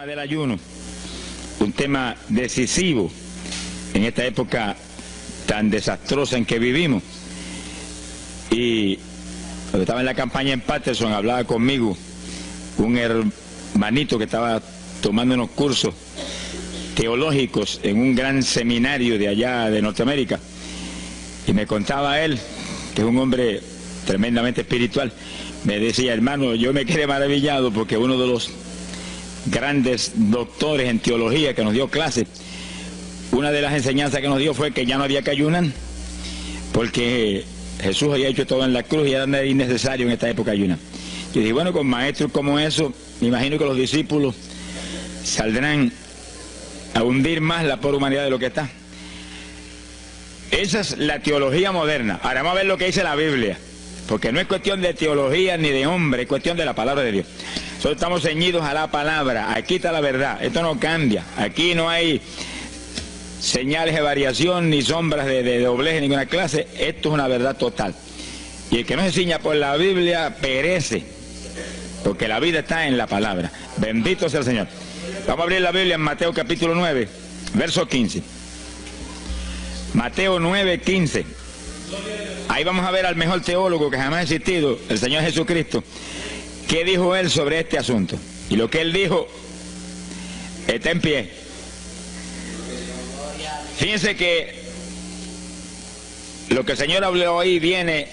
Del ayuno, un tema decisivo en esta época tan desastrosa en que vivimos. Y cuando estaba en la campaña en Patterson, hablaba conmigo un hermanito que estaba tomando unos cursos teológicos en un gran seminario de allá de Norteamérica, y me contaba él, que es un hombre tremendamente espiritual, me decía: hermano, yo me quedé maravillado porque uno de los grandes doctores en teología que nos dio clases, una de las enseñanzas que nos dio fue que ya no había que ayunar, porque Jesús había hecho todo en la cruz y era innecesario en esta época ayunar. Yo dije, bueno, con maestros como eso, me imagino que los discípulos saldrán a hundir más la pobre humanidad de lo que está. Esa es la teología moderna. Ahora vamos a ver lo que dice la Biblia, porque no es cuestión de teología ni de hombre, es cuestión de la palabra de Dios. Nosotros estamos ceñidos a la palabra, aquí está la verdad, esto no cambia, aquí no hay señales de variación ni sombras de doblez de ninguna clase, esto es una verdad total. Y el que no se ciña por la Biblia perece, porque la vida está en la palabra. Bendito sea el Señor. Vamos a abrir la Biblia en Mateo capítulo 9, verso 15. Mateo 9, 15. Ahí vamos a ver al mejor teólogo que jamás ha existido, el Señor Jesucristo. ¿Qué dijo él sobre este asunto? Y lo que él dijo está en pie. Fíjense que lo que el Señor habló ahí viene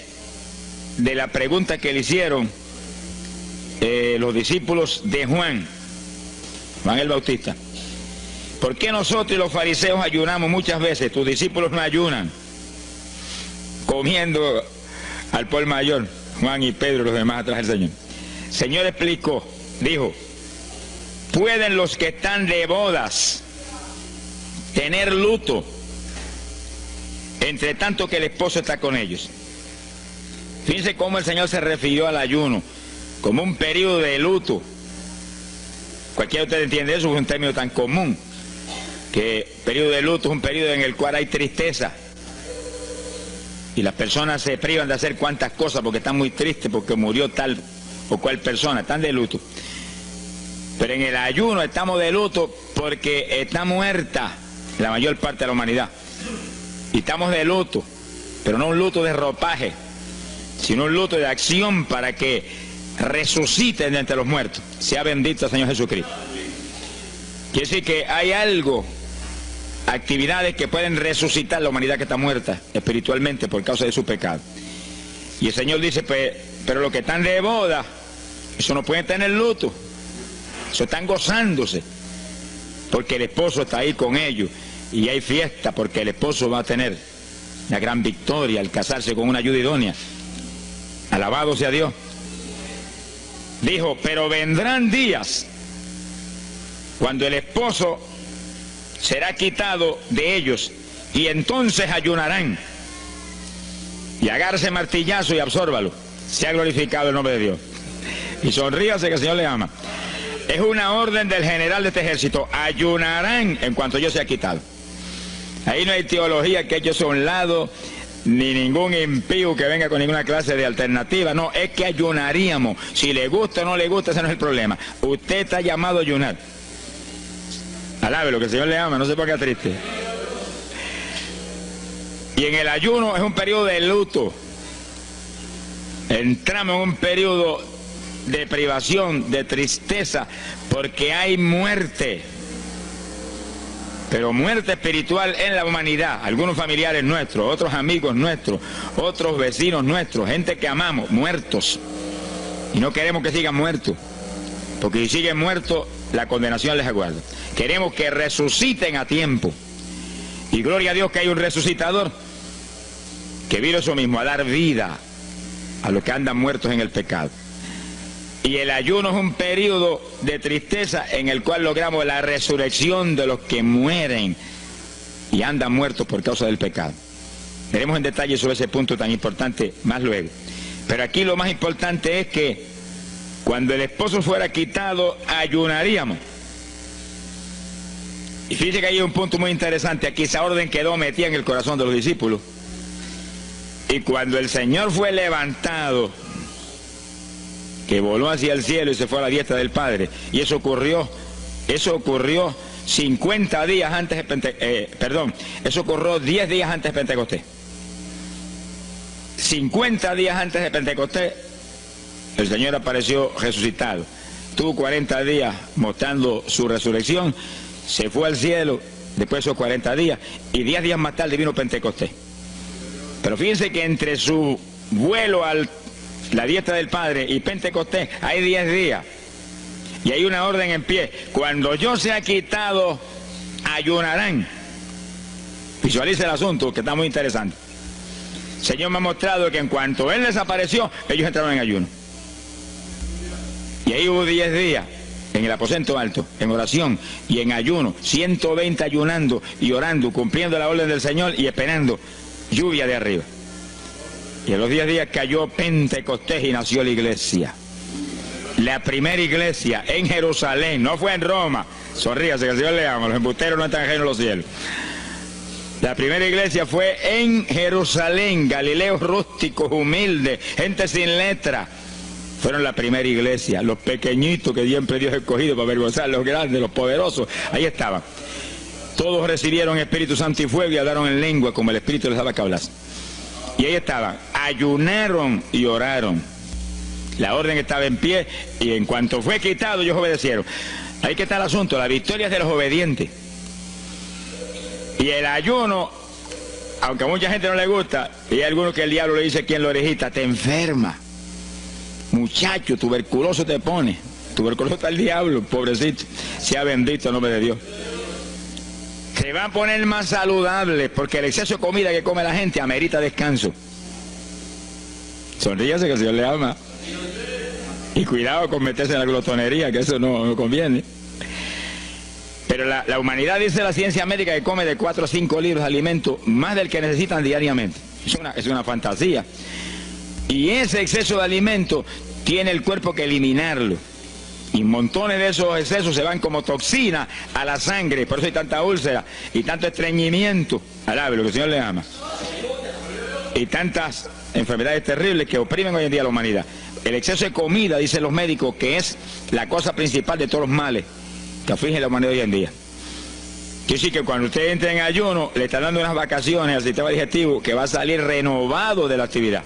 de la pregunta que le hicieron los discípulos de Juan el Bautista. ¿Por qué nosotros y los fariseos ayunamos muchas veces? Tus discípulos no ayunan, comiendo al por mayor, Juan y Pedro y los demás atrás del Señor. El Señor explicó, dijo: ¿pueden los que están de bodas tener luto entre tanto que el esposo está con ellos? Fíjense cómo el Señor se refirió al ayuno como un periodo de luto. Cualquiera de ustedes entiende eso, es un término tan común, que periodo de luto es un periodo en el cual hay tristeza y las personas se privan de hacer cuantas cosas porque están muy tristes porque murió tal o cual persona, están de luto. Pero en el ayuno estamos de luto porque está muerta la mayor parte de la humanidad, y estamos de luto, pero no un luto de ropaje, sino un luto de acción para que resuciten de entre los muertos. Sea bendito el Señor Jesucristo. Quiere decir que hay algo, actividades que pueden resucitar la humanidad que está muerta espiritualmente por causa de su pecado. Y el Señor dice, pues, pero los que están de boda, eso no pueden tener luto, eso están gozándose, porque el esposo está ahí con ellos, y hay fiesta porque el esposo va a tener la gran victoria al casarse con una ayuda idónea. Alabado sea Dios. Dijo, pero vendrán días cuando el esposo será quitado de ellos, y entonces ayunarán. Y agárrese martillazo y absórbalo. Sea glorificado el nombre de Dios. Y sonríase que el Señor le ama. Es una orden del general de este ejército. Ayunarán en cuanto yo sea quitado. Ahí no hay teología que eche a un lado, ni ningún impío que venga con ninguna clase de alternativa. No, es que ayunaríamos. Si le gusta o no le gusta, ese no es el problema. Usted está llamado a ayunar. Alabe lo que el Señor le ama, no se ponga triste. Y en el ayuno es un periodo de luto. Entramos en un periodo de privación, de tristeza, porque hay muerte. Pero muerte espiritual en la humanidad. Algunos familiares nuestros, otros amigos nuestros, otros vecinos nuestros, gente que amamos, muertos. Y no queremos que sigan muertos, porque si siguen muertos, la condenación les aguarda. Queremos que resuciten a tiempo. Y gloria a Dios que hay un resucitador que vino eso mismo, a dar vida a los que andan muertos en el pecado. Y el ayuno es un periodo de tristeza en el cual logramos la resurrección de los que mueren y andan muertos por causa del pecado. Veremos en detalle sobre ese punto tan importante más luego. Pero aquí lo más importante es que cuando el esposo fuera quitado, ayunaríamos. Y fíjense que hay un punto muy interesante. Aquí esa orden quedó metida en el corazón de los discípulos. Y cuando el Señor fue levantado, que voló hacia el cielo y se fue a la diestra del Padre, y eso ocurrió Eso ocurrió 50 días antes de eso ocurrió 10 días antes de Pentecostés. 50 días antes de Pentecostés, el Señor apareció resucitado. Tuvo 40 días mostrando su resurrección, se fue al cielo después de esos 40 días, y 10 días más tarde vino Pentecostés. Pero fíjense que entre su vuelo a la diestra del Padre y Pentecostés hay 10 días. Y hay una orden en pie: cuando yo sea quitado, ayunarán. Visualice el asunto, que está muy interesante. El Señor me ha mostrado que en cuanto Él desapareció, ellos entraron en ayuno. Y ahí hubo 10 días en el aposento alto, en oración y en ayuno, 120 ayunando y orando, cumpliendo la orden del Señor y esperando lluvia de arriba. Y en los 10 días cayó Pentecostés y nació la iglesia. La primera iglesia en Jerusalén, no fue en Roma. Sonríase, que el Señor le ama, los embusteros no están ajenos a los cielos. La primera iglesia fue en Jerusalén, Galileos rústicos, humildes, gente sin letra. Fueron la primera iglesia, los pequeñitos que siempre Dios ha escogido para avergonzar a los grandes, los poderosos, ahí estaban. Todos recibieron Espíritu Santo y fuego y hablaron en lengua como el Espíritu les daba que hablasen. Y ahí estaban, ayunaron y oraron. La orden estaba en pie y en cuanto fue quitado ellos obedecieron. Ahí que está el asunto, la victoria es de los obedientes. Y el ayuno, aunque a mucha gente no le gusta, y hay algunos que el diablo le dice aquí en la orejita: te enferma. Muchacho, tuberculoso te pone. Tuberculoso está el diablo, pobrecito. Sea bendito el nombre de Dios. Se va a poner más saludable, porque el exceso de comida que come la gente amerita descanso. Sonríase, que el Señor le ama. Y cuidado con meterse en la glotonería, que eso no conviene. Pero la humanidad, dice la ciencia médica, que come de 4 a 5 libras de alimento, más del que necesitan diariamente. Es una fantasía. Y ese exceso de alimento tiene el cuerpo que eliminarlo. Y montones de esos excesos se van como toxina a la sangre. Por eso hay tanta úlcera y tanto estreñimiento. Alabe lo que el Señor le ama. Y tantas enfermedades terribles que oprimen hoy en día a la humanidad. El exceso de comida, dicen los médicos, que es la cosa principal de todos los males que afligen a la humanidad hoy en día. Quiere decir que cuando usted entra en ayuno, le está dando unas vacaciones al sistema digestivo que va a salir renovado de la actividad.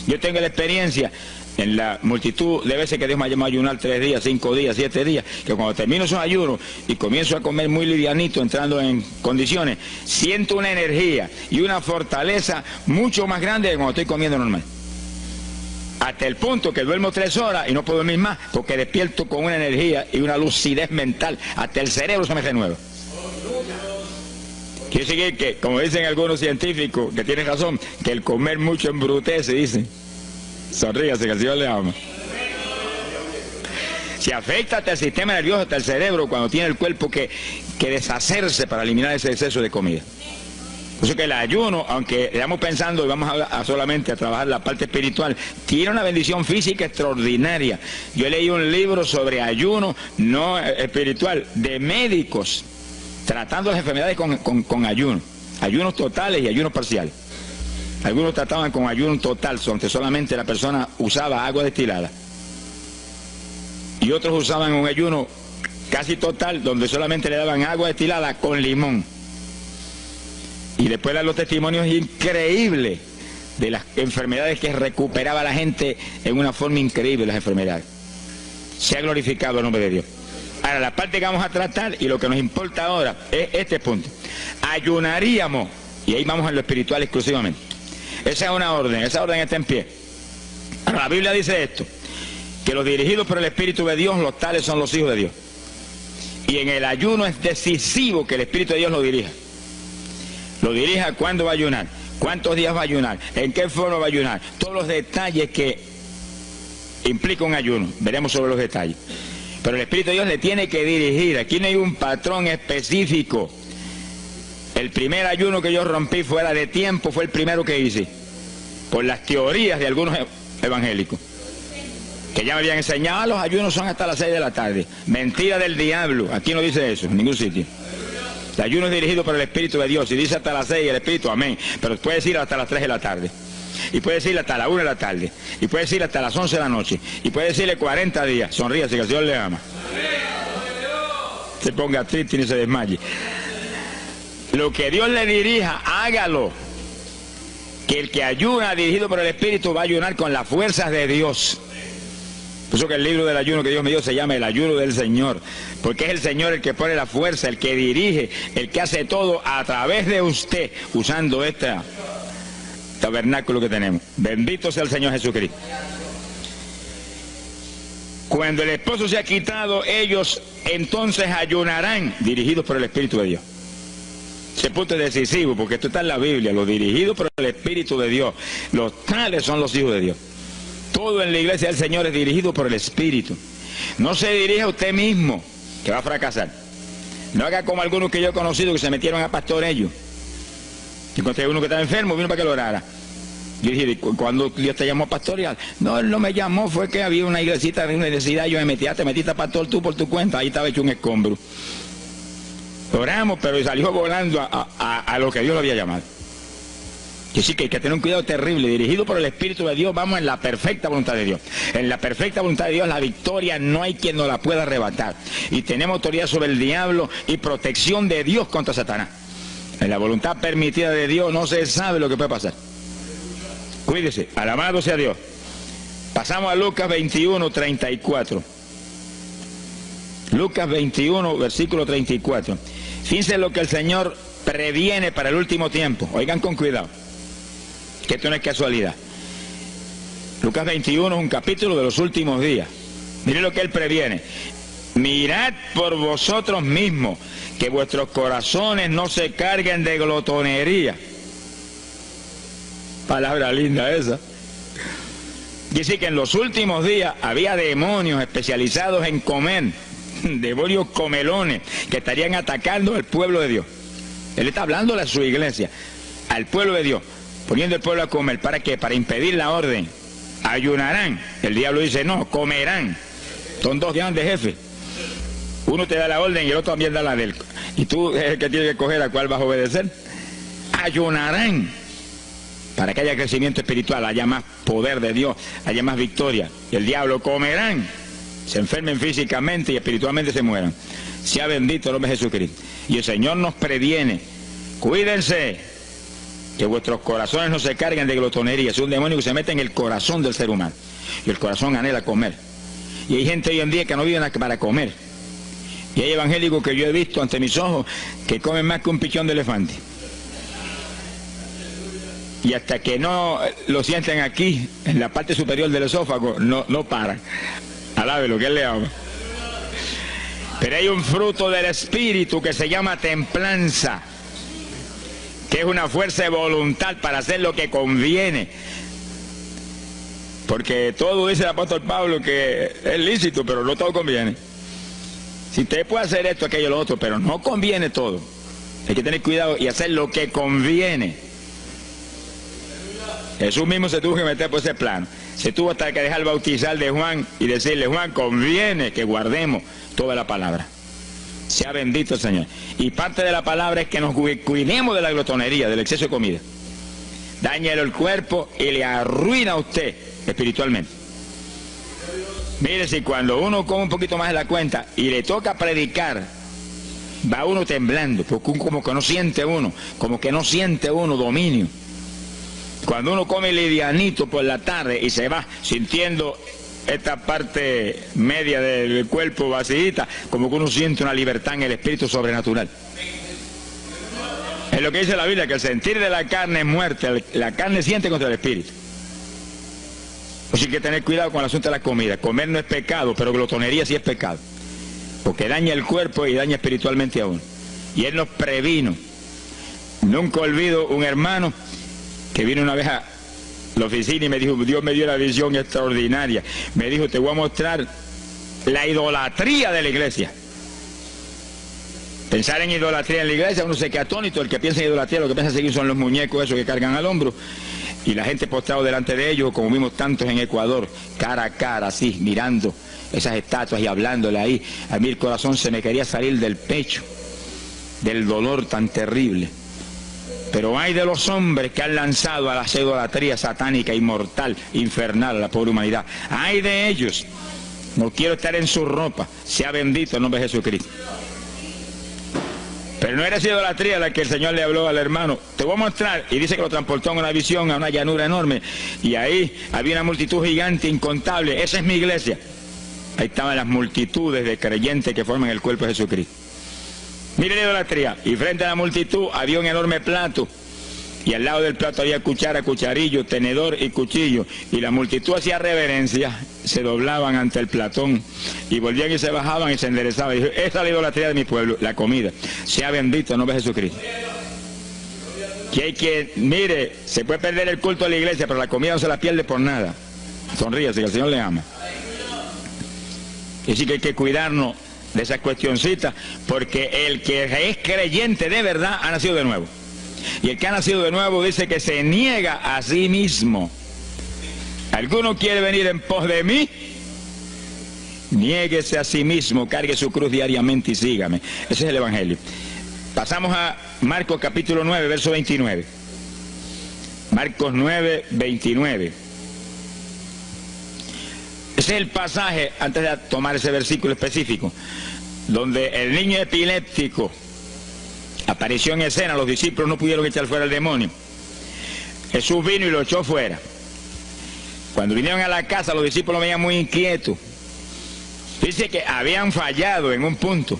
Yo tengo la experiencia en la multitud de veces que Dios me ha llamado a ayunar 3 días, 5 días, 7 días, que cuando termino esos ayunos y comienzo a comer muy livianito, entrando en condiciones, siento una energía y una fortaleza mucho más grande que cuando estoy comiendo normal. Hasta el punto que duermo 3 horas y no puedo dormir más, porque despierto con una energía y una lucidez mental. Hasta el cerebro se me renueva. Quiere decir que, como dicen algunos científicos, que tienen razón, que el comer mucho embrutece, dicen. Sonríase, que el Señor le ama. Se afecta hasta el sistema nervioso, hasta el cerebro, cuando tiene el cuerpo que deshacerse para eliminar ese exceso de comida. Por eso que el ayuno, aunque estamos pensando y vamos a solamente a trabajar la parte espiritual, tiene una bendición física extraordinaria. Yo leí un libro sobre ayuno no espiritual, de médicos, tratando las enfermedades con ayuno. Ayunos totales y ayunos parciales. Algunos trataban con ayuno total, donde solamente la persona usaba agua destilada. Y otros usaban un ayuno casi total, donde solamente le daban agua destilada con limón. Y después dan los testimonios increíbles de las enfermedades que recuperaba la gente en una forma increíble, las enfermedades. Se ha glorificado el nombre de Dios. Ahora, la parte que vamos a tratar y lo que nos importa ahora es este punto. Ayunaríamos, y ahí vamos a lo espiritual exclusivamente. Esa es una orden, esa orden está en pie. Ahora, la Biblia dice esto, que los dirigidos por el Espíritu de Dios, los tales son los hijos de Dios. Y en el ayuno es decisivo que el Espíritu de Dios lo dirija. Lo dirija cuándo va a ayunar, cuántos días va a ayunar, en qué forma va a ayunar, todos los detalles que implica un ayuno, veremos sobre los detalles. Pero el Espíritu de Dios le tiene que dirigir, aquí no hay un patrón específico. El primer ayuno que yo rompí fuera de tiempo fue el primero que hice, por las teorías de algunos evangélicos, que ya me habían enseñado, los ayunos son hasta las 6 de la tarde. Mentira del diablo, aquí no dice eso, en ningún sitio. El ayuno es dirigido por el Espíritu de Dios, y dice hasta las 6 el Espíritu, amén, pero puede decir hasta las 3 de la tarde, y puede decirle hasta la 1 de la tarde, y puede decirle hasta las 11 de la noche, y puede decirle 40 días, sonríase que el Señor le ama. se ponga triste ni se desmaye. Lo que Dios le dirija, hágalo. Que el que ayuna dirigido por el Espíritu va a ayunar con las fuerzas de Dios. Por eso que el libro del ayuno que Dios me dio se llama el ayuno del Señor, porque es el Señor el que pone la fuerza, el que dirige, el que hace todo a través de usted, usando este tabernáculo que tenemos. Bendito sea el Señor Jesucristo. Cuando el esposo se ha quitado, ellos entonces ayunarán, dirigidos por el Espíritu de Dios. Ese punto es decisivo, porque esto está en la Biblia, los dirigidos por el Espíritu de Dios, los tales son los hijos de Dios. Todo en la iglesia del Señor es dirigido por el Espíritu. No se dirija a usted mismo, que va a fracasar. No haga como algunos que yo he conocido que se metieron a pastor ellos. Y encontré uno que estaba enfermo, vino para que lo orara. Yo dije, ¿cuándo Dios te llamó pastoreal? No, él no me llamó, fue que había una iglesita de una necesidad, yo me metí, te metiste a pastor tú por tu cuenta, ahí estaba hecho un escombro. Oramos, pero salió volando a lo que Dios lo había llamado. Que sí, que hay que tener un cuidado terrible, dirigido por el Espíritu de Dios, vamos en la perfecta voluntad de Dios. En la perfecta voluntad de Dios, la victoria no hay quien nos la pueda arrebatar. Y tenemos autoridad sobre el diablo y protección de Dios contra Satanás. En la voluntad permitida de Dios no se sabe lo que puede pasar. Cuídese, alabado sea Dios. Pasamos a Lucas 21, 34. Lucas 21, versículo 34. Fíjense lo que el Señor previene para el último tiempo. Oigan con cuidado, que esto no es casualidad. Lucas 21 es un capítulo de los últimos días. Miren lo que Él previene. Mirad por vosotros mismos, que vuestros corazones no se carguen de glotonería. Palabra linda esa. Dice que en los últimos días había demonios especializados en comer, demonios comelones, que estarían atacando al pueblo de Dios. Él está hablando a su iglesia, al pueblo de Dios, poniendo al pueblo a comer. ¿Para qué? Para impedir la orden. Ayunarán. El diablo dice, no, comerán. Son dos grandes jefes. Uno te da la orden y el otro también da la del. Y tú es el que tiene que escoger a cuál vas a obedecer. Ayunarán. Para que haya crecimiento espiritual, haya más poder de Dios, haya más victoria. Y el diablo comerán. Se enfermen físicamente y espiritualmente se mueran. Sea bendito el nombre de Jesucristo. Y el Señor nos previene. Cuídense, que vuestros corazones no se carguen de glotonería. Es un demonio que se mete en el corazón del ser humano. Y el corazón anhela comer. Y hay gente hoy en día que no vive para comer. Y hay evangélicos que yo he visto ante mis ojos que comen más que un pichón de elefante. Y hasta que no lo sienten aquí, en la parte superior del esófago, no paran. Alabe lo que Él le ama. Pero hay un fruto del Espíritu que se llama templanza, que es una fuerza de voluntad para hacer lo que conviene. Porque todo dice el apóstol Pablo que es lícito, pero no todo conviene. Si usted puede hacer esto, aquello, lo otro, pero no conviene todo. Hay que tener cuidado y hacer lo que conviene. Jesús mismo se tuvo que meter por ese plano. Se tuvo hasta que dejar bautizar de Juan y decirle, Juan, conviene que guardemos toda la palabra. Sea bendito el Señor. Y parte de la palabra es que nos cuidemos de la glotonería, del exceso de comida. Daña el cuerpo y le arruina a usted espiritualmente. Mire, si cuando uno come un poquito más de la cuenta y le toca predicar, va uno temblando, porque como que no siente uno dominio. Cuando uno come livianito por la tarde y se va sintiendo esta parte media del cuerpo vacíita, como que uno siente una libertad en el espíritu sobrenatural. Es lo que dice la Biblia, que el sentir de la carne es muerte, la carne siente contra el espíritu. Pues hay que tener cuidado con el asunto de la comida. Comer no es pecado, pero glotonería sí es pecado, porque daña el cuerpo y daña espiritualmente a uno. Y Él nos previno. Nunca olvido un hermano que vino una vez a la oficina y me dijo, Dios me dio una visión extraordinaria. Me dijo, te voy a mostrar la idolatría de la iglesia. Pensar en idolatría en la iglesia, uno se queda atónito. El que piensa en idolatría, lo que piensa seguir son los muñecos esos que cargan al hombro. Y la gente postrado delante de ellos, como vimos tantos en Ecuador, cara a cara, así, mirando esas estatuas y hablándole ahí. A mí el corazón se me quería salir del pecho, del dolor tan terrible. Pero hay de los hombres que han lanzado a la idolatría satánica, inmortal, infernal a la pobre humanidad. Hay de ellos. No quiero estar en su ropa. Sea bendito el nombre de Jesucristo. Pero no era esa idolatría la que el Señor le habló al hermano. Te voy a mostrar, y dice que lo transportó en una visión a una llanura enorme, y ahí había una multitud gigante, incontable. Esa es mi iglesia. Ahí estaban las multitudes de creyentes que forman el cuerpo de Jesucristo. Mire la idolatría, y frente a la multitud había un enorme plato, y al lado del plato había cuchara, cucharillo, tenedor y cuchillo, y la multitud hacía reverencia, se doblaban ante el platón, y volvían y se bajaban y se enderezaban. Y dijo, esa es la idolatría de mi pueblo, la comida. Sea bendito el nombre de Jesucristo. Que hay que, mire, se puede perder el culto de la iglesia, pero la comida no se la pierde por nada. Sonríase, que el Señor le ama. Y sí que hay que cuidarnos de esas cuestioncitas, porque el que es creyente de verdad ha nacido de nuevo. Y el que ha nacido de nuevo dice que se niega a sí mismo. ¿Alguno quiere venir en pos de mí? Niéguese a sí mismo, cargue su cruz diariamente y sígame. Ese es el Evangelio. Pasamos a Marcos capítulo 9, verso 29. Marcos 9, 29. Ese es el pasaje, antes de tomar ese versículo específico, donde el niño epiléptico apareció en escena. Los discípulos no pudieron echar fuera el demonio. Jesús vino y lo echó fuera. Cuando vinieron a la casa, los discípulos venían muy inquietos. Dice que habían fallado en un punto,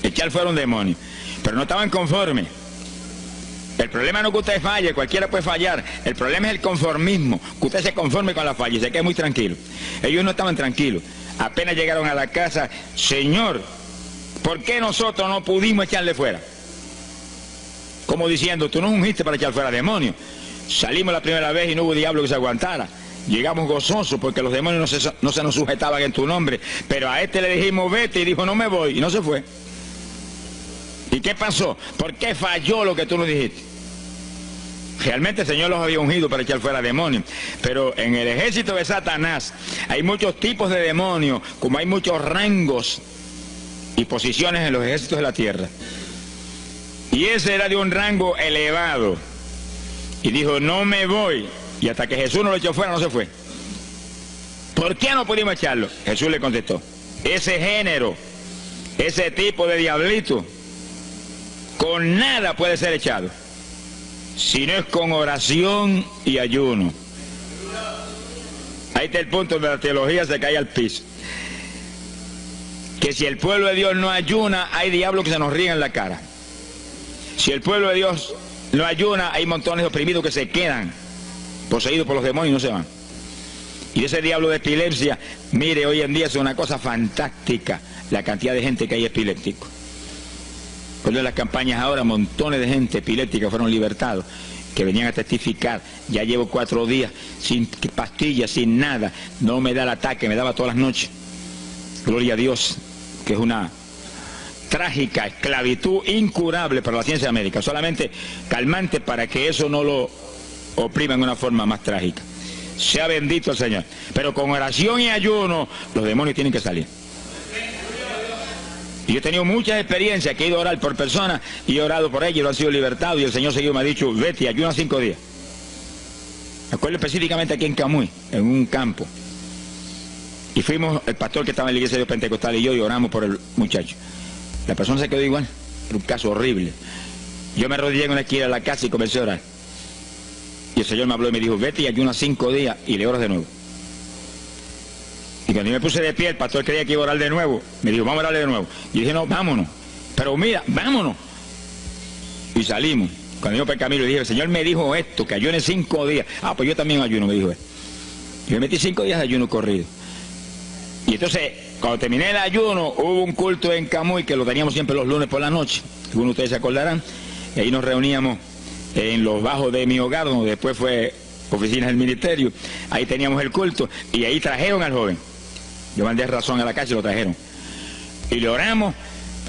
echar fuera un demonio, pero no estaban conformes. El problema no es que usted falle, cualquiera puede fallar. El problema es el conformismo, que usted se conforme con la falla y se quede muy tranquilo. Ellos no estaban tranquilos. Apenas llegaron a la casa, Señor, ¿por qué nosotros no pudimos echarle fuera? Como diciendo, tú nos ungiste para echar fuera demonios. Salimos la primera vez y no hubo diablo que se aguantara. Llegamos gozosos porque los demonios no se nos sujetaban en tu nombre. Pero a este le dijimos, vete, y dijo, no me voy, y no se fue. ¿Y qué pasó? ¿Por qué falló lo que tú nos dijiste? Realmente el Señor los había ungido para echar fuera demonios. Pero en el ejército de Satanás hay muchos tipos de demonios, como hay muchos rangos y posiciones en los ejércitos de la tierra. Y ese era de un rango elevado. Y dijo, no me voy. Y hasta que Jesús no lo echó fuera, no se fue. ¿Por qué no pudimos echarlo? Jesús le contestó, ese género, ese tipo de diablito, con nada puede ser echado, si no es con oración y ayuno. Ahí está el punto donde la teología se cae al piso. Que si el pueblo de Dios no ayuna, hay diablos que se nos ríen en la cara. Si el pueblo de Dios no ayuna, hay montones de oprimidos que se quedan poseídos por los demonios y no se van. Y ese diablo de epilepsia, mire, hoy en día es una cosa fantástica la cantidad de gente que hay epiléptico. Con las campañas ahora, montones de gente epiléptica fueron libertados, que venían a testificar. Ya llevo 4 días sin pastillas, sin nada, no me da el ataque, me daba todas las noches. Gloria a Dios, que es una trágica esclavitud incurable para la ciencia médica, solamente calmante para que eso no lo oprima en una forma más trágica. Sea bendito el Señor. Pero con oración y ayuno, los demonios tienen que salir. Y yo he tenido muchas experiencias que he ido a orar por personas y he orado por ellos y lo han sido libertados, y el Señor seguido me ha dicho, vete, ayuna 5 días. Me acuerdo específicamente aquí en Camuy, en un campo. Y fuimos, el pastor que estaba en la iglesia de Dios Pentecostal y yo, y oramos por el muchacho. La persona se quedó igual. Era un caso horrible. Yo me arrodillé en una esquina de la casa y comencé a orar. Y el Señor me habló y me dijo, vete y ayuna 5 días y le oras de nuevo. Y cuando yo me puse de pie, el pastor creía que iba a orar de nuevo. Me dijo, vamos a orarle de nuevo. Y yo dije, no, vámonos. Pero mira, vámonos. Y salimos. Cuando yo por el camino le dije, el Señor me dijo esto, que ayune 5 días. Ah, pues yo también ayuno, me dijo él. Y me metí 5 días de ayuno corrido. Y entonces, cuando terminé el ayuno, hubo un culto en Camuy, que lo teníamos siempre los lunes por la noche. Algunos de ustedes se acordarán. Y ahí nos reuníamos en los bajos de mi hogar, donde después fue oficinas del ministerio. Ahí teníamos el culto y ahí trajeron al joven. Yo mandé razón a la casa y lo trajeron. Y le oramos,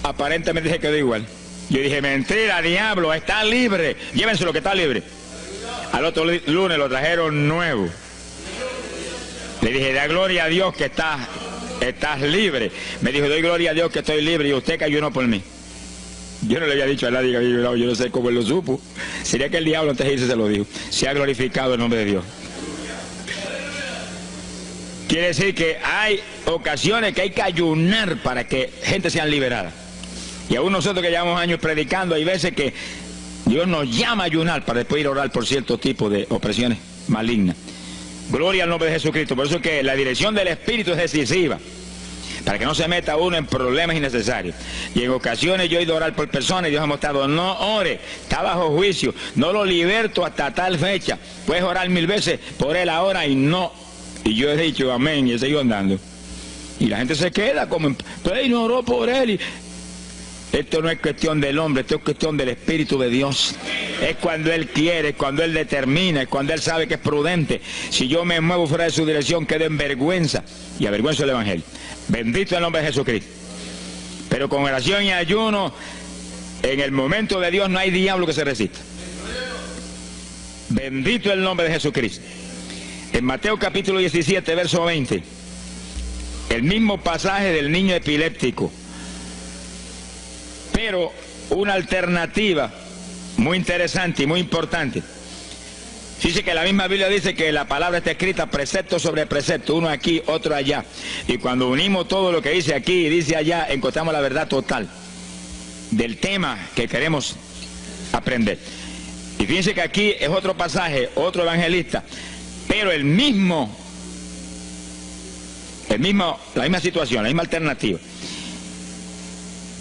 aparentemente se quedó igual. Yo dije, mentira, diablo, está libre. Llévense lo que está libre. Al otro lunes lo trajeron nuevo. Le dije, da gloria a Dios que estás libre. Me dijo, doy gloria a Dios que estoy libre y usted que ayunó por mí. Yo no le había dicho a nadie que había ayunado, yo no sé cómo él lo supo. Sería que el diablo antes de irse se lo dijo. Se ha glorificado el nombre de Dios. Quiere decir que hay ocasiones que hay que ayunar para que gente sea liberada. Y aún nosotros que llevamos años predicando, hay veces que Dios nos llama a ayunar para después ir a orar por cierto tipo de opresiones malignas. Gloria al nombre de Jesucristo. Por eso es que la dirección del Espíritu es decisiva, para que no se meta uno en problemas innecesarios. Y en ocasiones yo he ido a orar por personas y Dios ha mostrado: no ore, está bajo juicio, no lo liberto hasta tal fecha. Puedes orar 1000 veces por él ahora y no. Y yo he dicho amén y he seguido andando. Y la gente se queda como, pues no oró por él. Y esto no es cuestión del hombre, esto es cuestión del Espíritu de Dios. Es cuando Él quiere, es cuando Él determina, es cuando Él sabe que es prudente. Si yo me muevo fuera de su dirección, quedo en vergüenza y avergüenzo el Evangelio. Bendito el nombre de Jesucristo. Pero con oración y ayuno, en el momento de Dios no hay diablo que se resista. Bendito el nombre de Jesucristo. En Mateo capítulo 17, verso 20, el mismo pasaje del niño epiléptico, pero una alternativa muy interesante y muy importante. Dice que la misma Biblia dice que la palabra está escrita precepto sobre precepto, uno aquí, otro allá. Y cuando unimos todo lo que dice aquí y dice allá, encontramos la verdad total del tema que queremos aprender. Y fíjense que aquí es otro pasaje, otro evangelista, pero la misma situación, la misma alternativa.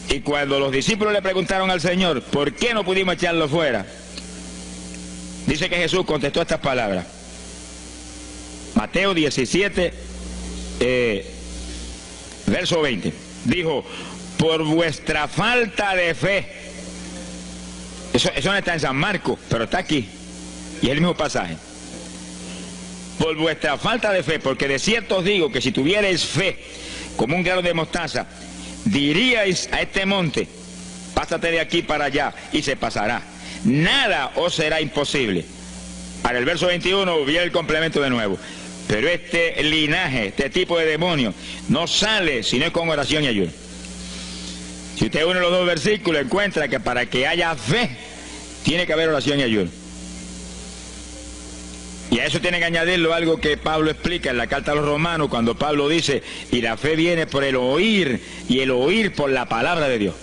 Y cuando los discípulos le preguntaron al Señor, ¿por qué no pudimos echarlo fuera? Dice que Jesús contestó estas palabras. Mateo 17, verso 20. Dijo: por vuestra falta de fe. Eso no está en San Marcos, pero está aquí. Y es el mismo pasaje. Por vuestra falta de fe, porque de cierto os digo que si tuvierais fe como un grano de mostaza, diríais a este monte: pásate de aquí para allá, y se pasará. Nada os será imposible. Para el verso 21 viene el complemento de nuevo. Pero este linaje, este tipo de demonio, no sale si no es con oración y ayuno. Si usted une los dos versículos, encuentra que para que haya fe, tiene que haber oración y ayuno. Y a eso tiene que añadirlo algo que Pablo explica en la carta a los Romanos, cuando Pablo dice: y la fe viene por el oír, y el oír por la palabra de Dios.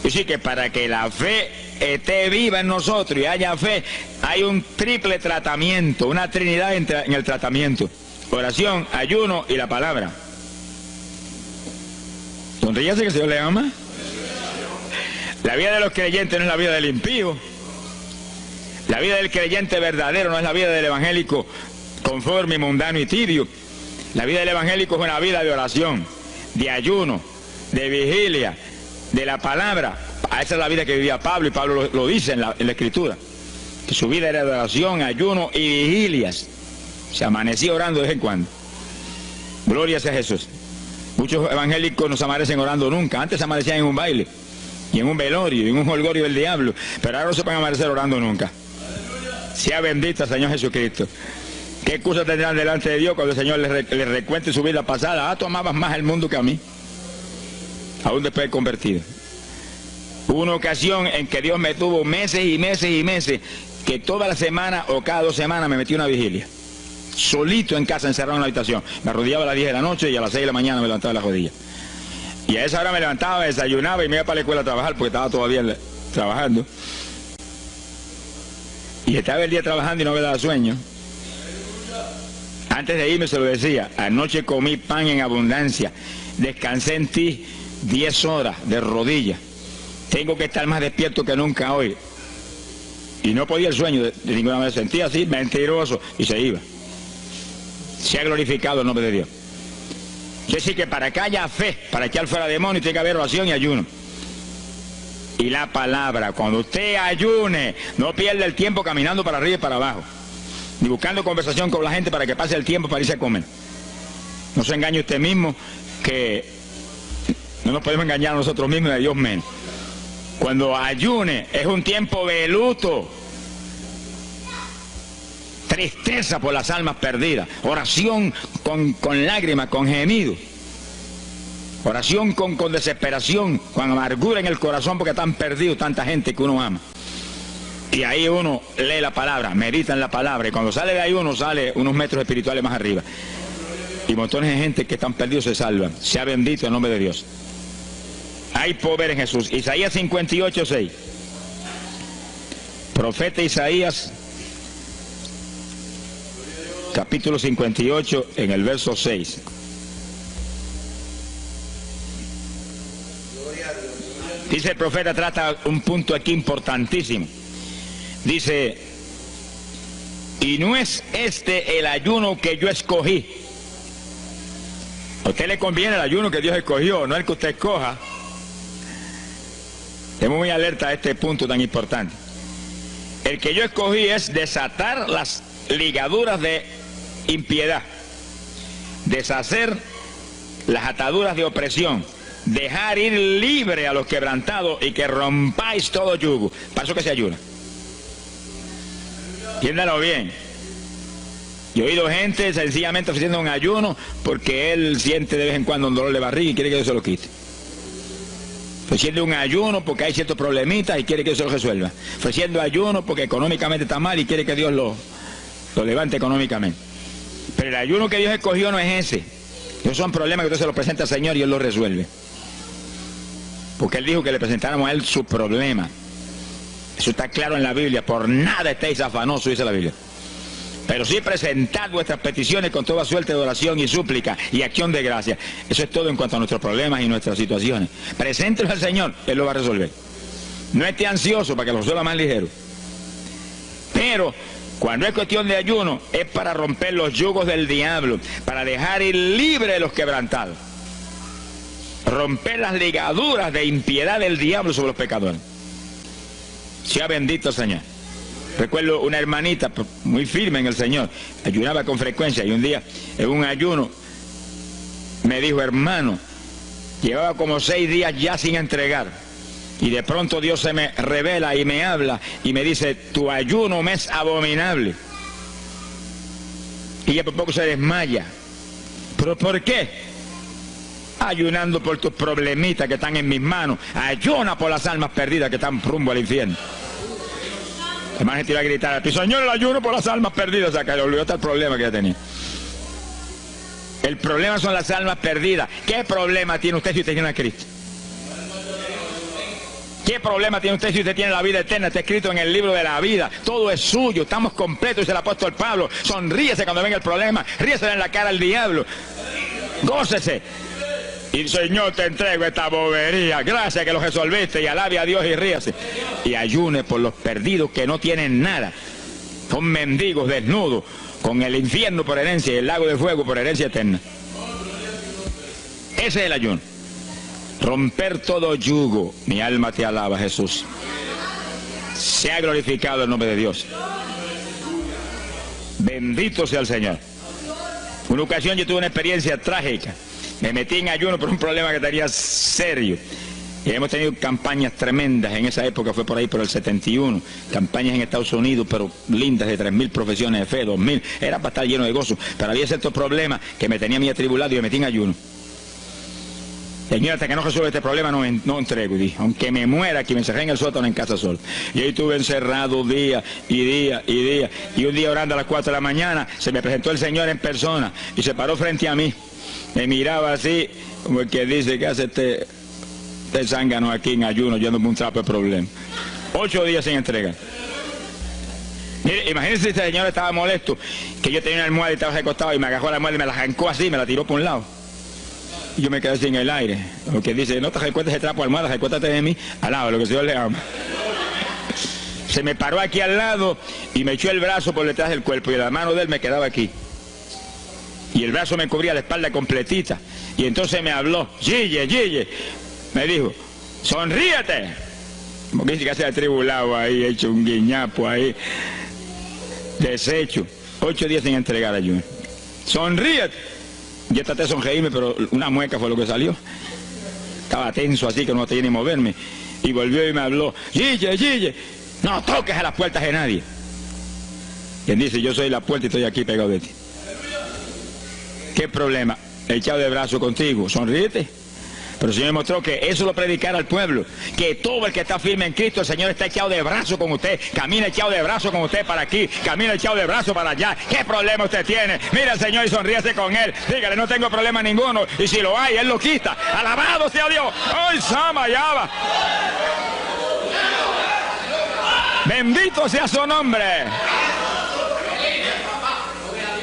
Y sí, que para que la fe esté viva en nosotros y haya fe, hay un triple tratamiento, una trinidad en el tratamiento: oración, ayuno y la palabra. Sonríase que el Señor le ama. La vida de los creyentes no es la vida del impío. La vida del creyente verdadero no es la vida del evangélico conforme, mundano y tibio. La vida del evangélico es una vida de oración, de ayuno, de vigilia, de la palabra. Esa es la vida que vivía Pablo, y Pablo lo dice en la Escritura, que su vida era de oración, ayuno y vigilias. Se amanecía orando de vez en cuando. Gloria sea Jesús. Muchos evangélicos no se amanecen orando nunca. Antes se amanecían en un baile, y en un velorio, y en un jolgorio del diablo, pero ahora no se pueden amanecer orando nunca. Sea bendito el Señor Jesucristo. ¿Qué excusa tendrán delante de Dios cuando el Señor les recuente su vida pasada? Ah, tú amabas más el mundo que a mí, aún después de convertido. Hubo una ocasión en que Dios me tuvo meses y meses y meses, que toda la semana o cada 2 semanas me metí una vigilia, solito en casa, encerrado en la habitación. Me arrodillaba a las 10 de la noche y a las 6 de la mañana me levantaba de las rodillas. Y a esa hora me levantaba, desayunaba y me iba para la escuela a trabajar, porque estaba todavía trabajando. Y estaba el día trabajando y no me daba sueño. Antes de irme se lo decía: anoche comí pan en abundancia, descansé en ti 10 horas de rodillas, tengo que estar más despierto que nunca hoy. Y no podía el sueño de ninguna manera, sentía así, mentiroso, y se iba. Se ha glorificado el nombre de Dios. Es decir, que para que haya fe, para echar fuera demonios, tiene que haber oración y ayuno. Y la palabra, cuando usted ayune, no pierda el tiempo caminando para arriba y para abajo, ni buscando conversación con la gente para que pase el tiempo para irse a comer. No se engañe usted mismo, que no nos podemos engañar a nosotros mismos y a Dios menos. Cuando ayune es un tiempo de luto, tristeza por las almas perdidas, oración con lágrimas, con gemidos, oración con desesperación, con amargura en el corazón porque están perdidos tanta gente que uno ama. Y ahí uno lee la palabra, medita en la palabra, y cuando sale de ahí uno sale unos metros espirituales más arriba. Y montones de gente que están perdidos se salvan. Sea bendito el nombre de Dios. hay poder en Jesús. Isaías 58:6. Profeta Isaías, capítulo 58, en el verso 6. Dice el profeta, trata un punto aquí importantísimo. Dice, y no es este el ayuno que yo escogí. A usted le conviene el ayuno que Dios escogió, no el que usted escoja. Estemos muy alerta a este punto tan importante. El que yo escogí es desatar las ligaduras de impiedad, deshacer las ataduras de opresión, dejar ir libre a los quebrantados y que rompáis todo yugo. Para eso que se ayuna. Entiéndalo bien. Yo he oído gente sencillamente ofreciendo un ayuno porque él siente de vez en cuando un dolor de barriga y quiere que Dios se lo quite. Ofreciendo un ayuno porque hay ciertos problemitas y quiere que Dios se lo resuelva. Ofreciendo ayuno porque económicamente está mal y quiere que Dios lo levante económicamente. Pero el ayuno que Dios escogió no es ese. Esos son problemas que usted se los presenta al Señor y Él los resuelve. Porque Él dijo que le presentáramos a Él su problema. Eso está claro en la Biblia. Por nada estéis afanosos, dice la Biblia. Pero sí presentad vuestras peticiones con toda suerte de oración y súplica y acción de gracia. Eso es todo en cuanto a nuestros problemas y nuestras situaciones. Preséntelos al Señor, Él lo va a resolver. No esté ansioso para que lo resuelva más ligero. Pero cuando es cuestión de ayuno, es para romper los yugos del diablo, para dejar ir libre de los quebrantados. Romper las ligaduras de impiedad del diablo sobre los pecadores. Sea bendito el Señor. Recuerdo una hermanita muy firme en el Señor, ayunaba con frecuencia y un día en un ayuno me dijo, hermano, llevaba como 6 días ya sin entregar y de pronto Dios se me revela y me habla y me dice, tu ayuno me es abominable. Y ella por poco se desmaya. ¿Pero por qué? Ayunando por tus problemitas que están en mis manos. Ayuna por las almas perdidas que están rumbo al infierno. Además gente iba a gritar al piso, Señor, el ayuno por las almas perdidas. O sea, que le olvidó hasta el problema que ya tenía. El problema son las almas perdidas. ¿Qué problema tiene usted si usted tiene a Cristo? ¿Qué problema tiene usted si usted tiene la vida eterna? Está escrito en el libro de la vida. Todo es suyo, estamos completos, dice el apóstol Pablo. Sonríese cuando venga el problema, ríese en la cara al diablo. Gócese. Y Señor, te entrego esta bobería. Gracias que lo resolviste y alabe a Dios y ríase. Y ayune por los perdidos que no tienen nada. Son mendigos desnudos, con el infierno por herencia y el lago de fuego por herencia eterna. Ese es el ayuno. Romper todo yugo. Mi alma te alaba, Jesús. Sea glorificado el nombre de Dios. Bendito sea el Señor. Una ocasión yo tuve una experiencia trágica. Me metí en ayuno por un problema que tenía serio. Y hemos tenido campañas tremendas. En esa época fue por ahí por el 71. Campañas en Estados Unidos, pero lindas, de 3.000 profesiones de fe, 2.000. Era para estar lleno de gozo. Pero había ciertos problemas que me tenía a mí atribulado y me metí en ayuno. Señor, hasta que no resuelva este problema no entrego. Y dije, aunque me muera, que me encerré en el sótano en casa solo. Y ahí estuve encerrado día y día y día. Y un día orando a las 4 de la mañana, se me presentó el Señor en persona y se paró frente a mí. Me miraba así, como el que dice, ¿qué hace este zángano aquí en ayuno, yéndome un trapo de problema? 8 días sin entregar. Mire, imagínense si este señor estaba molesto, que yo tenía una almohada y estaba recostado y me agarró la almohada y me la arrancó así, me la tiró por un lado. Y yo me quedé sin el aire. Lo que dice, no te recuerdes ese trapo de almohada, recuérdate de mí, al lado, lo que el Señor le ama. Se me paró aquí al lado y me echó el brazo por detrás del cuerpo y la mano de él me quedaba aquí. Y el brazo me cubría la espalda completita. Y entonces me habló, Gille, Gille. Me dijo, sonríete. Como que dice que se ha atribulado ahí, hecho un guiñapo ahí. Deshecho. 8 días sin entregar ayuno. Sonríete. Yo traté de sonreírme, pero una mueca fue lo que salió. Estaba tenso así que no tenía ni moverme. Y volvió y me habló, Gille, Gille, no toques a las puertas de nadie. Quien dice, yo soy la puerta y estoy aquí pegado de ti. ¿Qué problema? Echado de brazo contigo, sonríete. Pero el Señor me mostró que eso lo predicara al pueblo, que todo el que está firme en Cristo, el Señor está echado de brazo con usted, camina echado de brazo con usted para aquí, camina echado de brazo para allá. ¿Qué problema usted tiene? Mira al Señor y sonríase con Él, dígale, no tengo problema ninguno, y si lo hay, Él lo quita. Alabado sea Dios. ¡Ay, Sama, ya va! Bendito sea su nombre.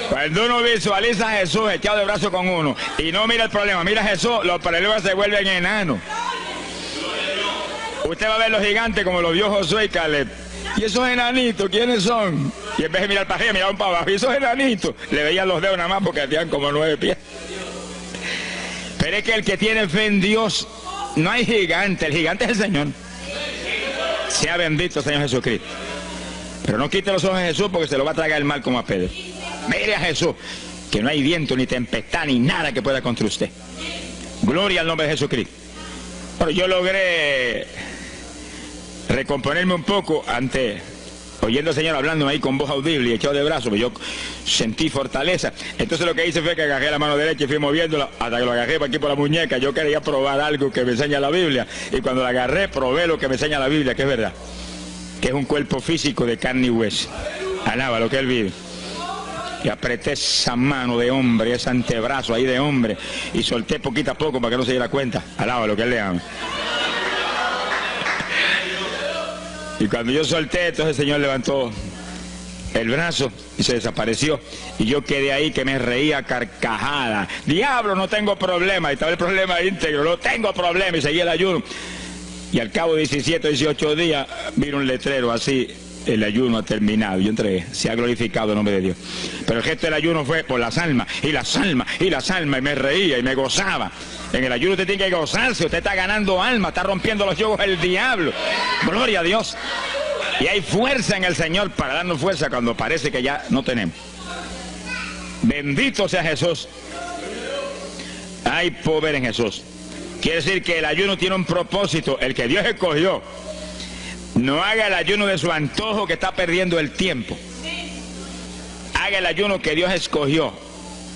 Cuando uno visualiza a Jesús echado de brazo con uno y no mira el problema, mira a Jesús, los problemas se vuelven enanos. Usted va a ver los gigantes como los vio Josué y Caleb. ¿Y esos enanitos quiénes son? Y en vez de mirar para arriba, miraban para abajo. ¿Y esos enanitos? Le veían los dedos nada más porque tenían como 9 pies. Pero es que el que tiene fe en Dios, no hay gigante, el gigante es el Señor. Sea bendito Señor Jesucristo. Pero no quite los ojos de Jesús porque se lo va a tragar el mal como a Pedro. Mire a Jesús, que no hay viento, ni tempestad, ni nada que pueda contra usted. Gloria al nombre de Jesucristo. Bueno, yo logré recomponerme un poco oyendo al Señor hablando ahí con voz audible y echado de brazos, yo sentí fortaleza. Entonces lo que hice fue que agarré la mano derecha y fui moviéndola hasta que lo agarré por aquí por la muñeca. Yo quería probar algo que me enseña la Biblia, y cuando la agarré probé lo que me enseña la Biblia, que es verdad, que es un cuerpo físico de carne y hueso. Alaba lo que Él vive. Y apreté esa mano de hombre, ese antebrazo ahí de hombre, y solté poquito a poco para que no se diera cuenta. Alaba lo que Él le ama. Y cuando yo solté, entonces el Señor levantó el brazo y se desapareció. Y yo quedé ahí que me reía carcajada. Diablo, no tengo problema. Y estaba el problema íntegro, no tengo problema. Y seguí el ayuno. Y al cabo de 17 o 18 días vino un letrero así: el ayuno ha terminado. Yo entregué, se ha glorificado el nombre de Dios. Pero el gesto del ayuno fue por las almas, y las almas, y las almas, y me reía y me gozaba. En el ayuno usted tiene que gozarse, usted está ganando alma, está rompiendo los yugos del diablo. Gloria a Dios. Y hay fuerza en el Señor para darnos fuerza cuando parece que ya no tenemos. Bendito sea Jesús. Hay poder en Jesús. Quiere decir que el ayuno tiene un propósito, el que Dios escogió. No haga el ayuno de su antojo, que está perdiendo el tiempo. Haga el ayuno que Dios escogió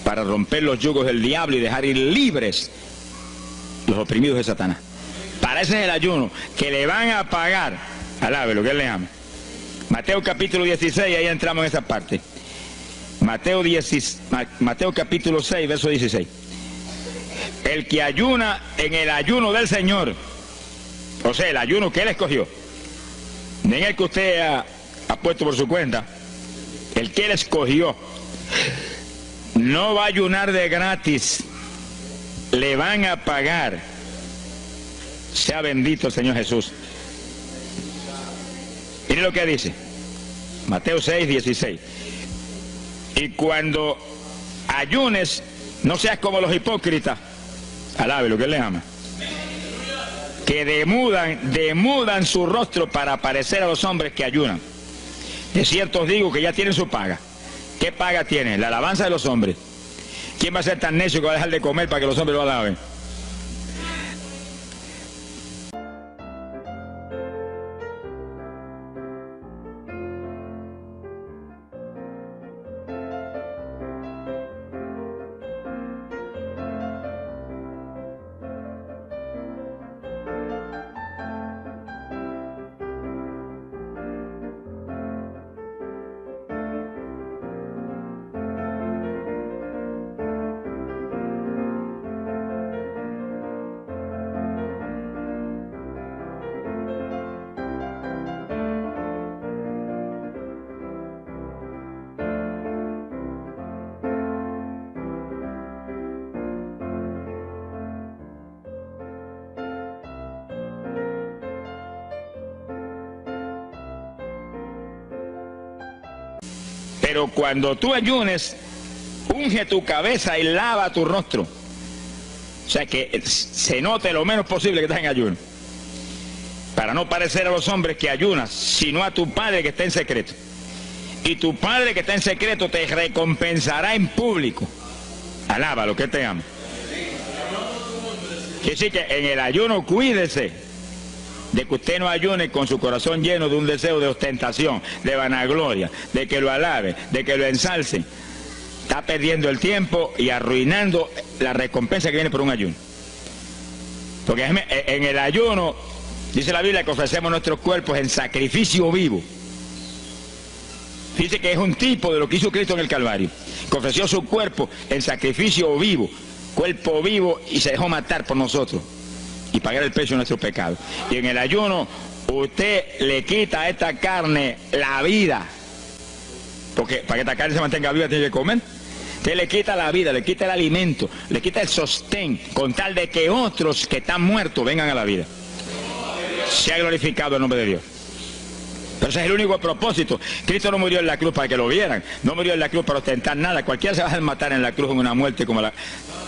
para romper los yugos del diablo y dejar ir libres los oprimidos de Satanás. Para ese es el ayuno que le van a pagar. Alabe lo que Él le ama. Mateo capítulo 16, ahí entramos en esa parte. Mateo capítulo 6, verso 16. El que ayuna en el ayuno del Señor, o sea, el ayuno que Él escogió, no en el que usted ha puesto por su cuenta, el que Él escogió, no va a ayunar de gratis, le van a pagar. Sea bendito el Señor Jesús. Mire lo que dice Mateo 6, 16. Y cuando ayunes, no seas como los hipócritas. Alabe lo que Él le ama. Que demudan su rostro para parecer a los hombres que ayunan. De cierto os digo que ya tienen su paga. ¿Qué paga tienen? La alabanza de los hombres. ¿Quién va a ser tan necio que va a dejar de comer para que los hombres lo alaben? Pero cuando tú ayunes, unge tu cabeza y lava tu rostro. O sea, que se note lo menos posible que estás en ayuno. Para no parecer a los hombres que ayunas, sino a tu Padre que está en secreto. Y tu Padre que está en secreto te recompensará en público. Alaba lo que te ama. Quiere decir que en el ayuno cuídese de que usted no ayune con su corazón lleno de un deseo de ostentación, de vanagloria, de que lo alabe, de que lo ensalce. Está perdiendo el tiempo y arruinando la recompensa que viene por un ayuno. Porque en el ayuno, dice la Biblia que ofrecemos nuestros cuerpos en sacrificio vivo. Dice que es un tipo de lo que hizo Cristo en el Calvario, que ofreció su cuerpo en sacrificio vivo, cuerpo vivo, y se dejó matar por nosotros y pagar el precio de nuestro pecado. Y en el ayuno usted le quita a esta carne la vida, porque para que esta carne se mantenga viva tiene que comer. Usted le quita la vida, le quita el alimento, le quita el sostén, con tal de que otros que están muertos vengan a la vida. Se ha glorificado el nombre de Dios. Pero ese es el único propósito. Cristo no murió en la cruz para que lo vieran, no murió en la cruz para ostentar nada. Cualquiera se va a matar en la cruz en una muerte como la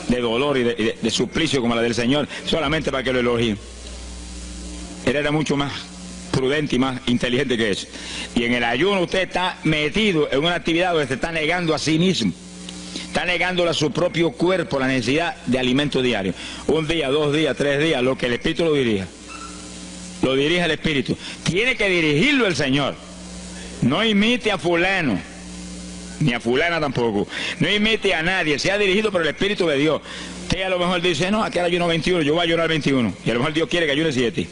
de dolor y de suplicio como la del Señor, solamente para que lo elogien. Él era mucho más prudente y más inteligente que eso. Y en el ayuno usted está metido en una actividad donde se está negando a sí mismo, está negándole a su propio cuerpo la necesidad de alimento diario. Un día, 2 días, 3 días, lo que el Espíritu lo dirija. Lo dirige el Espíritu. Tiene que dirigirlo el Señor. No imite a fulano, ni a fulana tampoco. No imite a nadie. Sea dirigido por el Espíritu de Dior. Usted a lo mejor dice, no, aquí ayuno 21, yo voy a ayunar 21. Y a lo mejor Dios quiere que ayune 7.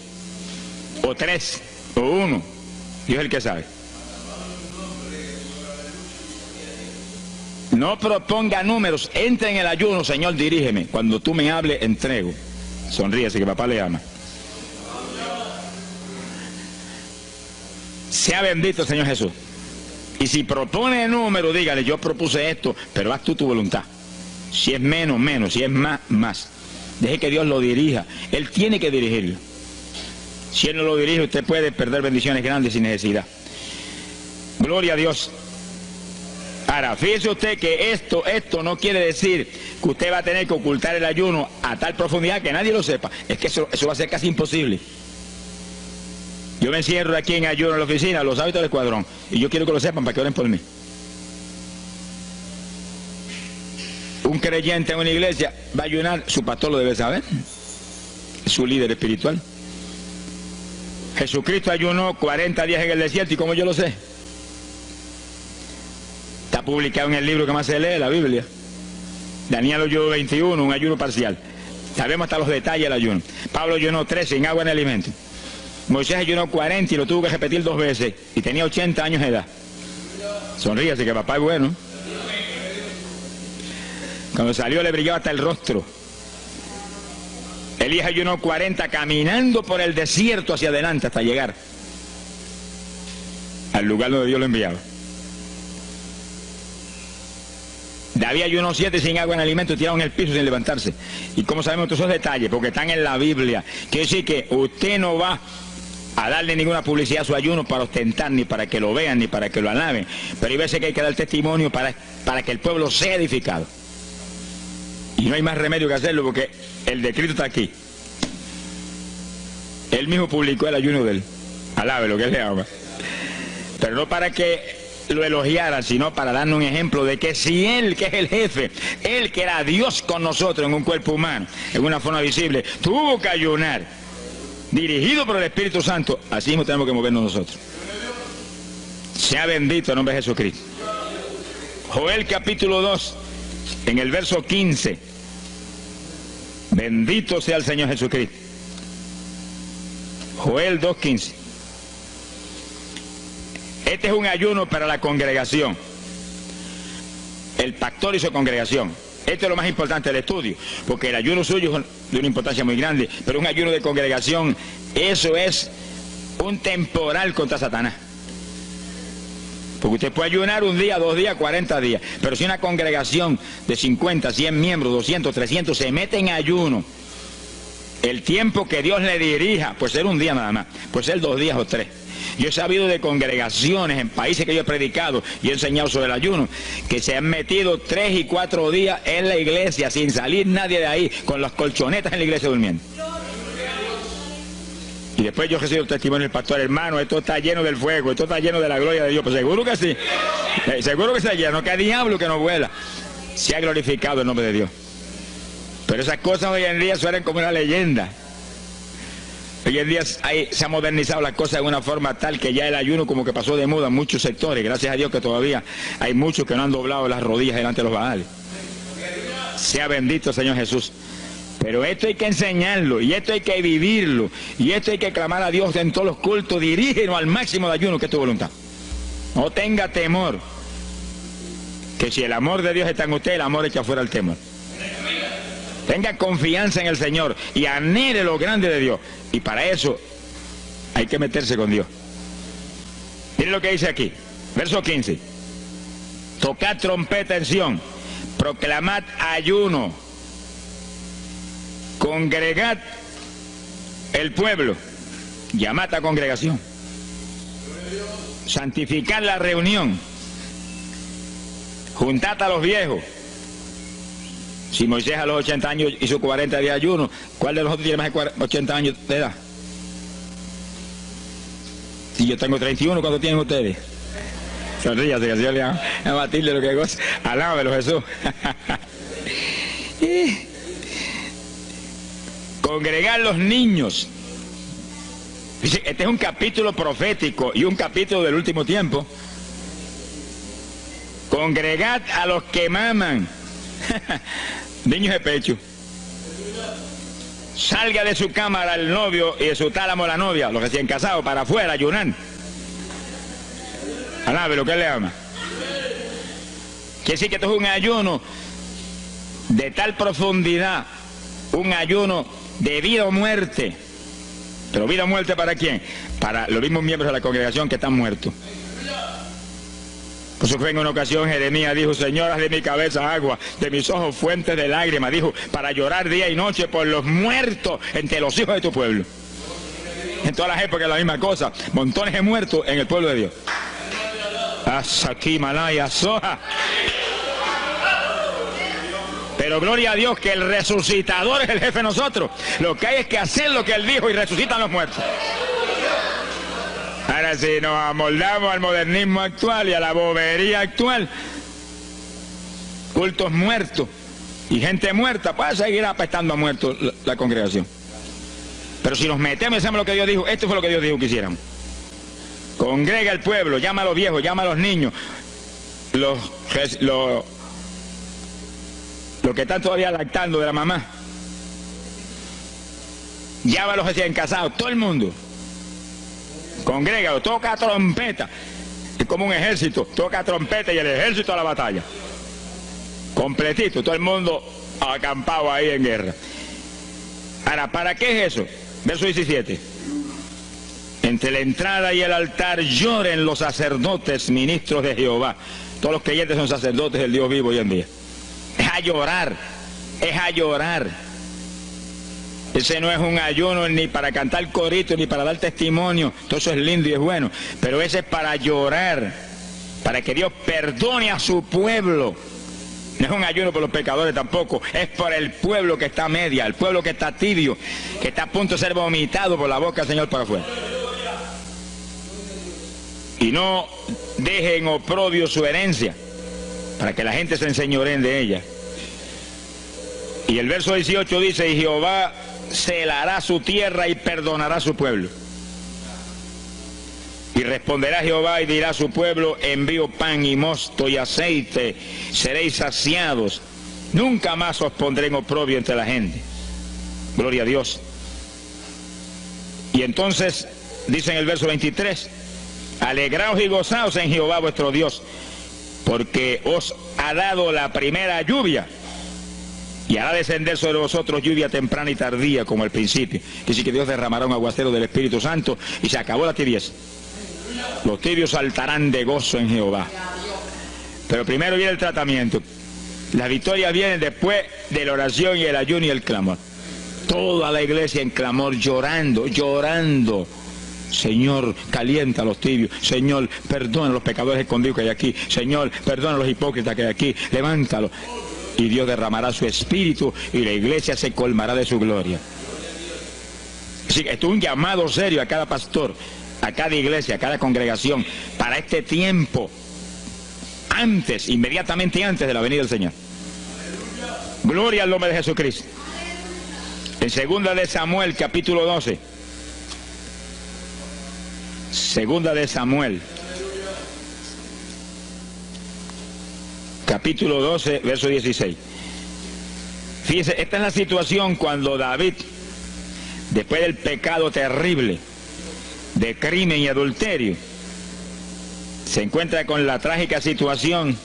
O 3, o 1. Dios es el que sabe. No proponga números. Entra en el ayuno, Señor, dirígeme. Cuando tú me hables, entrego. Sonríese que papá le ama. Sea bendito el Señor Jesús. Y si propone número, dígale, yo propuse esto, pero haz tú tu voluntad. Si es menos, menos. Si es más, más. Deje que Dios lo dirija. Él tiene que dirigirlo. Si Él no lo dirige, usted puede perder bendiciones grandes sin necesidad. Gloria a Dios. Ahora, fíjese usted que esto no quiere decir que usted va a tener que ocultar el ayuno a tal profundidad que nadie lo sepa. Es que eso va a ser casi imposible. Yo me encierro aquí en ayuno en la oficina, los hábitos del escuadrón, y yo quiero que lo sepan para que oren por mí. Un creyente en una iglesia va a ayunar, su pastor lo debe saber, es su líder espiritual. Jesucristo ayunó 40 días en el desierto, ¿y cómo yo lo sé? Está publicado en el libro que más se lee, la Biblia. Daniel ayunó 21, un ayuno parcial. Sabemos hasta los detalles del ayuno. Pablo ayunó 13, sin agua ni alimento. Moisés ayunó 40 y lo tuvo que repetir 2 veces, y tenía 80 años de edad. Sonríase que papá es bueno. Cuando salió le brillaba hasta el rostro. Elías ayunó 40 caminando por el desierto hacia adelante hasta llegar al lugar donde Dios lo enviaba. David ayunó 7 sin agua ni alimento, tirado en el piso sin levantarse. ¿Y cómo sabemos todos esos detalles? Porque están en la Biblia. Quiere decir que usted no va a darle ninguna publicidad a su ayuno para ostentar, ni para que lo vean, ni para que lo alaben. Pero hay veces que hay que dar testimonio para que el pueblo sea edificado. Y no hay más remedio que hacerlo porque el decreto está aquí. Él mismo publicó el ayuno de él. Alabe lo que él le ama. Pero no para que lo elogiaran, sino para darnos un ejemplo de que si él, que es el jefe, él que era Dios con nosotros en un cuerpo humano, en una forma visible, tuvo que ayunar, dirigido por el Espíritu Santo, así mismo tenemos que movernos nosotros. Sea bendito el nombre de Jesucristo. Joel capítulo 2, en el verso 15. Bendito sea el Señor Jesucristo. Joel 2:15. Este es un ayuno para la congregación. El pastor y su congregación. Esto es lo más importante del estudio, porque el ayuno suyo es de una importancia muy grande, pero un ayuno de congregación, eso es un temporal contra Satanás. Porque usted puede ayunar 1 día, 2 días, 40 días, pero si una congregación de 50, 100 miembros, 200, 300 se mete en ayuno, el tiempo que Dios le dirija, puede ser 1 día nada más, puede ser 2 días o 3. Yo he sabido de congregaciones en países que yo he predicado y he enseñado sobre el ayuno, que se han metido 3 y 4 días en la iglesia sin salir nadie de ahí, con las colchonetas en la iglesia durmiendo. Y después yo recibo el testimonio del pastor, hermano, esto está lleno del fuego, esto está lleno de la gloria de Dios. Pues seguro que sí, seguro que está lleno, que hay diablo que no vuela. Se ha glorificado el nombre de Dios. Pero esas cosas hoy en día suenan como una leyenda. Hoy en día se ha modernizado la cosa de una forma tal que ya el ayuno como que pasó de moda en muchos sectores. Gracias a Dios que todavía hay muchos que no han doblado las rodillas delante de los Baales. Sea bendito el Señor Jesús. Pero esto hay que enseñarlo, y esto hay que vivirlo, y esto hay que clamar a Dios en todos los cultos. Dirígenos al máximo de ayuno, que es tu voluntad. No tenga temor, que si el amor de Dios está en usted, el amor echa fuera el temor. Tenga confianza en el Señor y anhele lo grande de Dios. Y para eso hay que meterse con Dios. Miren lo que dice aquí, verso 15. Tocad trompeta en Sión, proclamad ayuno, congregad el pueblo, llamad a congregación, santificad la reunión, juntad a los viejos. Si Moisés a los 80 años hizo 40 días de ayuno, ¿cuál de nosotros tiene más de 80 años de edad? Si yo tengo 31, ¿cuánto tienen ustedes? Sonríase, que el Señor le va a batirle lo que goza. Alábelo, Jesús. Congregar los niños. Dice, este es un capítulo profético y un capítulo del último tiempo. Congregad a los que maman. Niños de pecho. Salga de su cámara el novio y de su tálamo la novia, los recién casados, para afuera, ayunar. Alabe lo que él le ama. Quiere decir que esto es un ayuno de tal profundidad, un ayuno de vida o muerte. Pero vida o muerte, ¿para quién? Para los mismos miembros de la congregación que están muertos. Por eso fue en una ocasión Jeremías dijo: Señor, haz de mi cabeza agua, de mis ojos fuentes de lágrimas, dijo, para llorar día y noche por los muertos entre los hijos de tu pueblo. En todas las épocas es la misma cosa, montones de muertos en el pueblo de Dios. Asaki Malaya Soja. Pero gloria a Dios que el resucitador es el jefe de nosotros. Lo que hay es que hacer lo que él dijo y resucitan los muertos. Ahora, si nos amoldamos al modernismo actual y a la bobería actual, cultos muertos y gente muerta, pues seguir apestando a muertos la congregación. Pero si nos metemos y hacemos lo que Dios dijo, esto fue lo que Dios dijo que hiciéramos. Congrega el pueblo, llama a los viejos, llama a los niños, los que están todavía lactando de la mamá, llama a los recién casados, todo el mundo. Congrégalo, toca trompeta. Es como un ejército, toca trompeta y el ejército a la batalla. Completito, todo el mundo acampado ahí en guerra. Ahora, ¿para qué es eso? Verso 17. Entre la entrada y el altar lloren los sacerdotes, ministros de Jehová. Todos los creyentes son sacerdotes del Dios vivo hoy en día. Es a llorar, es a llorar. Ese no es un ayuno ni para cantar corito, ni para dar testimonio. Todo eso es lindo y es bueno. Pero ese es para llorar, para que Dios perdone a su pueblo. No es un ayuno por los pecadores tampoco. Es por el pueblo que está a media, el pueblo que está tibio, que está a punto de ser vomitado por la boca del Señor para afuera. Y no dejen oprobio su herencia, para que la gente se enseñoreen de ella. Y el verso 18 dice: y Jehová celará su tierra y perdonará su pueblo. Y responderá Jehová y dirá a su pueblo: envío pan y mosto y aceite, seréis saciados, nunca más os pondré en oprobio entre la gente. Gloria a Dios. Y entonces dice en el verso 23: alegraos y gozaos en Jehová vuestro Dios, porque os ha dado la primera lluvia, y hará descender sobre vosotros lluvia temprana y tardía como al principio. Es decir, que Dios derramará un aguacero del Espíritu Santo y se acabó la tibieza. Los tibios saltarán de gozo en Jehová. Pero primero viene el tratamiento. La victoria viene después de la oración y el ayuno y el clamor. Toda la iglesia en clamor, llorando, llorando. Señor, calienta a los tibios. Señor, perdona a los pecadores escondidos que hay aquí. Señor, perdona a los hipócritas que hay aquí. Levántalos. Y Dios derramará su espíritu y la iglesia se colmará de su gloria. Así que esto es un llamado serio a cada pastor, a cada iglesia, a cada congregación, para este tiempo, antes, inmediatamente antes de la venida del Señor. Gloria al nombre de Jesucristo. En 2 de Samuel, capítulo 12. 2 de Samuel, capítulo 12, verso 16. Fíjese, esta es la situación cuando David, después del pecado terrible de crimen y adulterio, se encuentra con la trágica situación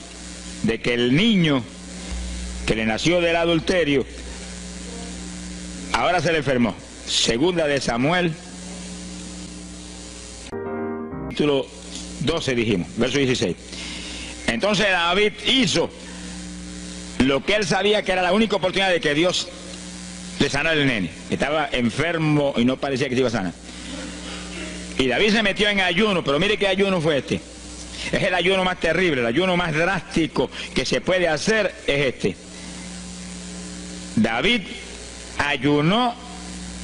de que el niño que le nació del adulterio ahora se le enfermó. Segunda de Samuel, capítulo 12 dijimos, verso 16. Entonces David hizo lo que él sabía que era la única oportunidad de que Dios le sanara al nene. Estaba enfermo y no parecía que se iba a sanar. Y David se metió en ayuno, pero mire qué ayuno fue este. Es el ayuno más terrible, el ayuno más drástico que se puede hacer es este. David ayunó,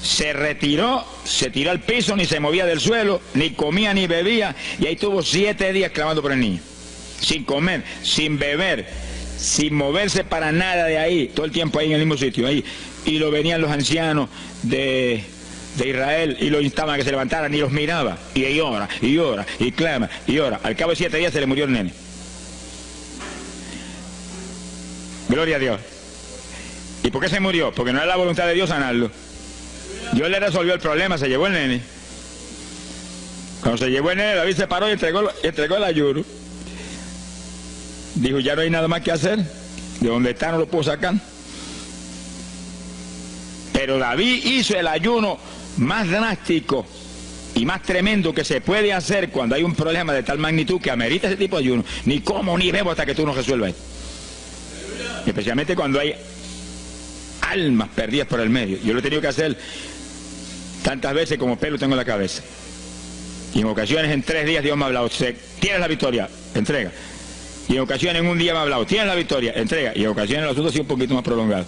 se retiró, se tiró al piso, ni se movía del suelo, ni comía ni bebía, y ahí tuvo 7 días clamando por el niño. Sin comer, sin beber, sin moverse para nada de ahí, todo el tiempo ahí en el mismo sitio, ahí. Y lo venían los ancianos de Israel y lo instaban a que se levantaran y los miraba. Y ahí ora, y ora, y clama, y ora. Al cabo de 7 días se le murió el nene. Gloria a Dios. ¿Y por qué se murió? Porque no era la voluntad de Dios sanarlo. Dios le resolvió el problema, se llevó el nene. Cuando se llevó el nene, David se paró y entregó el ayuno. Dijo, ya no hay nada más que hacer. De donde está no lo puedo sacar. Pero David hizo el ayuno más drástico y más tremendo que se puede hacer cuando hay un problema de tal magnitud que amerita ese tipo de ayuno. Ni como ni bebo hasta que tú no resuelvas. Especialmente cuando hay almas perdidas por el medio. Yo lo he tenido que hacer tantas veces como pelo tengo en la cabeza. Y en ocasiones en 3 días Dios me ha hablado, tienes la victoria, entrega. Y en ocasiones en un día me ha hablado, tienes la victoria, entrega. Y en ocasiones el asunto ha sido un poquito más prolongado.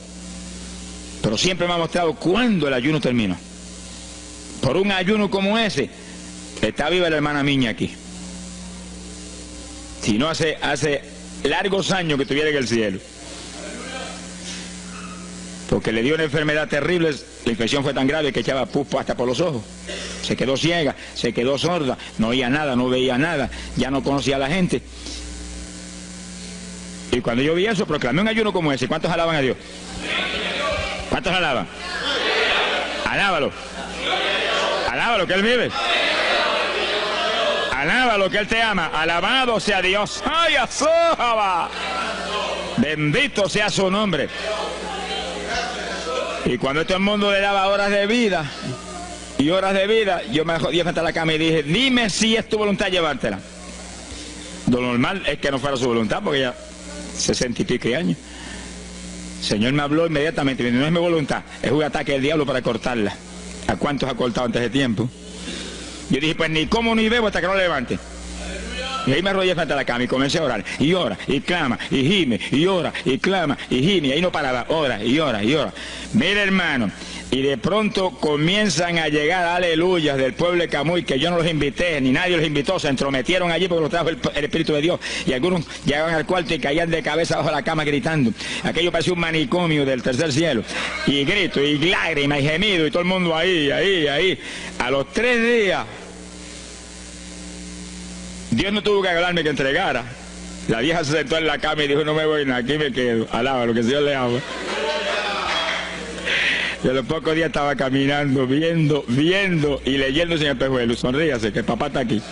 Pero siempre me ha mostrado cuándo el ayuno terminó. Por un ayuno como ese, está viva la hermana Miña aquí. Si no, hace largos años que estuviera en el cielo. Porque le dio una enfermedad terrible, la infección fue tan grave que echaba pus hasta por los ojos. Se quedó ciega, se quedó sorda, no oía nada, no veía nada, ya no conocía a la gente. Y cuando yo vi eso, proclamé un ayuno como ese. ¿Cuántos alaban a Dios? ¿Cuántos alaban? Alábalo. Alábalo, que Él vive. Alábalo, que Él te ama. Alabado sea Dios. ¡Ay, azójaba! Bendito sea su nombre. Y cuando todo el mundo le daba horas de vida, yo me jodía frente a la cama y dije, dime si es tu voluntad llevártela. Lo normal es que no fuera su voluntad, porque ya 60 y pico años. El Señor me habló inmediatamente, me dijo, no es mi voluntad, es un ataque del diablo para cortarla. ¿A cuántos ha cortado antes de tiempo? Yo dije, pues ni como ni bebo hasta que no levante. Y ahí me arrollé frente a la cama y comencé a orar. Y ora, y clama, y gime, y ora, y clama, y gime. Y ahí no paraba, ora, y ora, y ora. Mira, hermano, y de pronto comienzan a llegar aleluyas del pueblo de Camuy, que yo no los invité, ni nadie los invitó, se entrometieron allí porque los trajo el Espíritu de Dios. Y algunos llegaban al cuarto y caían de cabeza bajo la cama gritando. Aquello parecía un manicomio del tercer cielo. Y grito, y lágrimas, y gemido, y todo el mundo ahí. A los 3 días... Dios no tuvo que hablarme que entregara. La vieja se sentó en la cama y dijo, no me voy, aquí me quedo. Alaba lo que el Señor le ama. Y a los pocos días estaba caminando, viendo y leyéndose en el espejuelo. Sonríase, que el papá está aquí.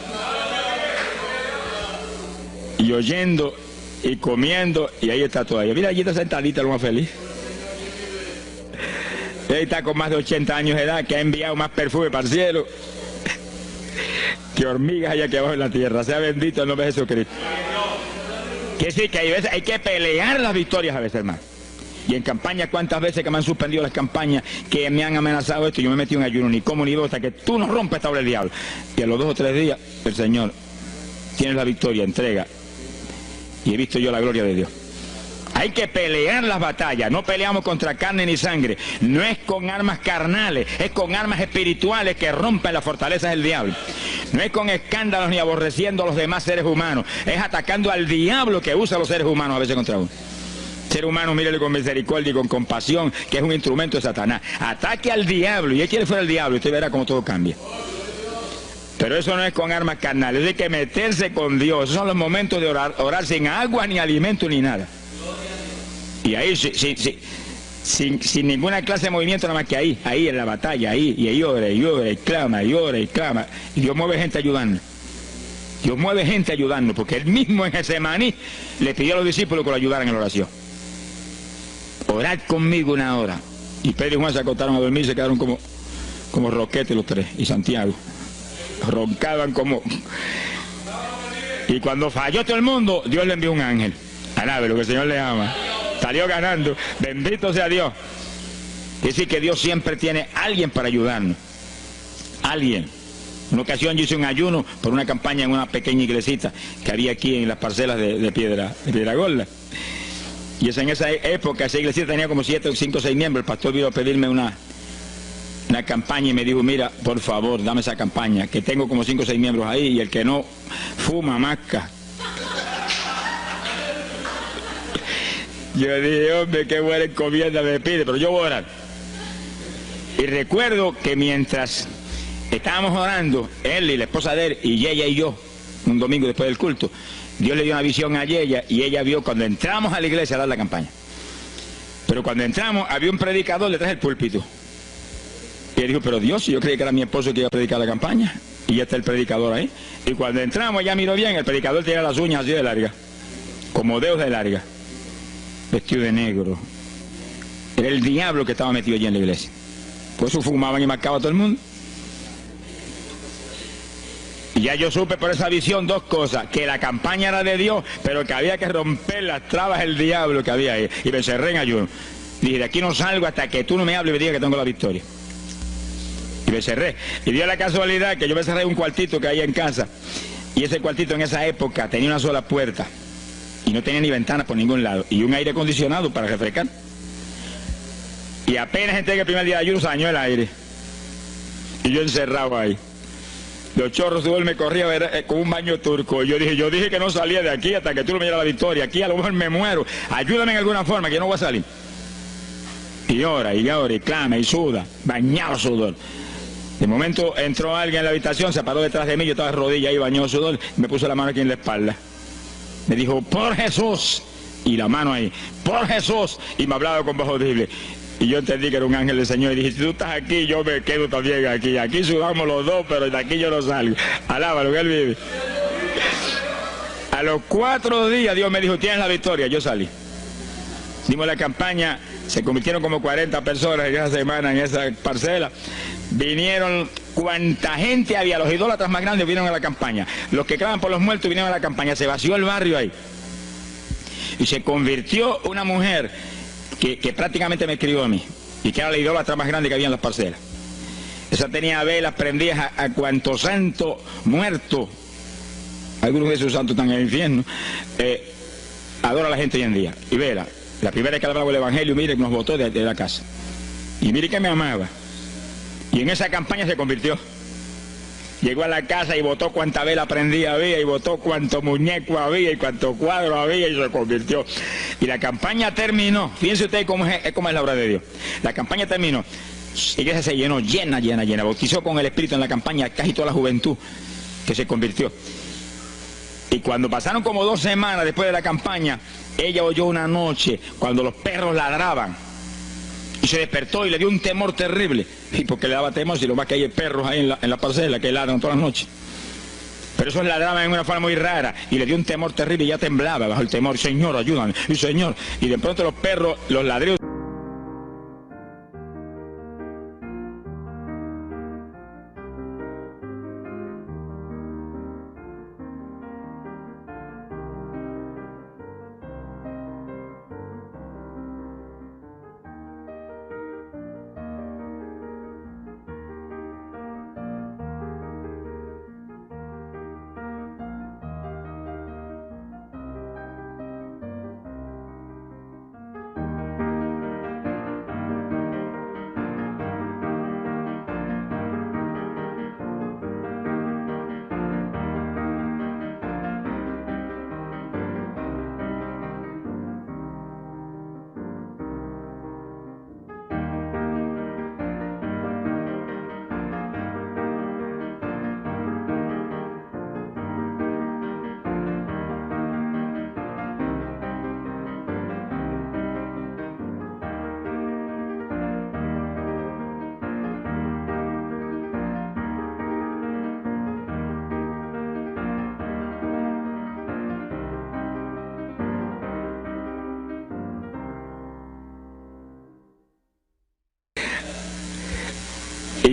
Y oyendo y comiendo, y ahí está todavía. Mira, allí está sentadita, lo más feliz. Y ahí está con más de 80 años de edad, que ha enviado más perfume para el cielo que hormigas hay aquí abajo en la tierra. Sea bendito el nombre de Jesucristo. Que sí, que hay que pelear las victorias a veces, hermano. Y en campaña, ¿cuántas veces que me han suspendido las campañas, que me han amenazado esto? Yo me metí en ayuno, ni como ni bebo, hasta que tú no rompes esta obra del diablo. Y a los 2 o 3 días, el Señor tiene la victoria, entrega. Y he visto yo la gloria de Dios. Hay que pelear las batallas, no peleamos contra carne ni sangre, no es con armas carnales, es con armas espirituales que rompen las fortalezas del diablo. No es con escándalos ni aborreciendo a los demás seres humanos, es atacando al diablo que usa a los seres humanos a veces contra uno. Ser humano, mírele con misericordia y con compasión, que es un instrumento de Satanás. Ataque al diablo y échale fuera al diablo y usted verá cómo todo cambia. Pero eso no es con armas carnales, hay que meterse con Dios. Esos son los momentos de orar sin agua, ni alimento, ni nada. Y ahí sí. sin ninguna clase de movimiento, nada más que ahí en la batalla, ahí, y llora, y clama, y llora, y clama. Y Dios mueve gente ayudando. Dios mueve gente ayudando, porque él mismo en Getsemaní le pidió a los discípulos que lo ayudaran en la oración. Orad conmigo una hora. Y Pedro y Juan se acostaron a dormir y se quedaron como roquetes los tres, y Santiago. Roncaban como... Y cuando falló todo el mundo, Dios le envió un ángel. Alabe lo que el Señor le ama. Salió ganando. Bendito sea Dios. Es decir, que Dios siempre tiene alguien para ayudarnos. Alguien. Una ocasión yo hice un ayuno por una campaña en una pequeña iglesita que había aquí en las parcelas de Piedra Gorda. Y en esa época esa iglesita tenía como 5 o 6 miembros. El pastor vino a pedirme una campaña y me dijo, mira, por favor, dame esa campaña, que tengo como 5 o 6 miembros ahí y el que no fuma, masca. Yo dije, hombre, qué buena encomienda me pide, pero yo voy a orar. Y recuerdo que mientras estábamos orando, él y la esposa de él, y ella y yo, un domingo después del culto, Dios le dio una visión a ella y ella vio cuando entramos a la iglesia a dar la campaña. Pero cuando entramos había un predicador detrás del púlpito. Y él dijo, pero Dios, yo creí que era mi esposo que iba a predicar la campaña. Y ya está el predicador ahí. Y cuando entramos, ella miró bien, el predicador tenía las uñas así de largas, como dedos de larga, vestido de negro. Era el diablo que estaba metido allí en la iglesia. Por eso fumaban y marcaban a todo el mundo. Y ya yo supe por esa visión 2 cosas, que la campaña era de Dios, pero que había que romper las trabas del diablo que había ahí. Y me encerré en ayuno. Dije, de aquí no salgo hasta que tú no me hables y me digas que tengo la victoria. Y me cerré. Y dio la casualidad que yo me cerré en un cuartito que hay en casa. Y ese cuartito en esa época tenía una sola puerta. Y no tenía ni ventanas por ningún lado. Y un aire acondicionado para refrescar. Y apenas entré el primer día de ayuno, se dañó el aire. Y yo encerrado ahí. Los chorros de él me corría con un baño turco. Y yo dije que no salía de aquí hasta que tú no me dieras la victoria. Aquí a lo mejor me muero. Ayúdame en alguna forma, que yo no voy a salir. Y llora, y clama, y suda. Bañado sudor. De momento entró alguien en la habitación, se paró detrás de mí, yo estaba de rodillas ahí, bañado sudor, me puso la mano aquí en la espalda. Me dijo, por Jesús. Y la mano ahí, por Jesús. Y me hablaba con voz audible. Y yo entendí que era un ángel del Señor y dije, si tú estás aquí, yo me quedo también aquí. Aquí sudamos los dos, pero de aquí yo no salgo. Alábalo, que él vive. A los 4 días Dios me dijo, tienes la victoria. Yo salí. Dimos la campaña, se convirtieron como 40 personas en esa semana en esa parcela. Vinieron cuanta gente había, los idólatras más grandes vinieron a la campaña. Los que claman por los muertos vinieron a la campaña. Se vació el barrio ahí. Y se convirtió una mujer que prácticamente me escribió a mí, y que era la idólatra más grande que había en las parcelas. Esa tenía velas prendidas a cuantos santos muertos, algunos de esos santos están en el infierno, adora a la gente hoy en día. Y vela, la primera vez que hablaba el evangelio, mire, nos botó de la casa. Y mire que me amaba. Y en esa campaña se convirtió. Llegó a la casa y botó cuanta vela prendida había, y botó cuanto muñeco había, y cuanto cuadro había, y se convirtió. Y la campaña terminó. Fíjense ustedes cómo es la obra de Dios. La campaña terminó. La iglesia se llenó, llena. Bautizó con el Espíritu en la campaña casi toda la juventud que se convirtió. Y cuando pasaron como 2 semanas después de la campaña, ella oyó una noche cuando los perros ladraban. Y se despertó y le dio un temor terrible. Y porque le daba temor, si lo más que hay perros ahí en la parcela que ladran todas las noches. Pero esos ladraban en una forma muy rara. Y le dio un temor terrible y ya temblaba bajo el temor. Señor, ayúdame. Y Señor. Y de pronto los perros, los ladridos.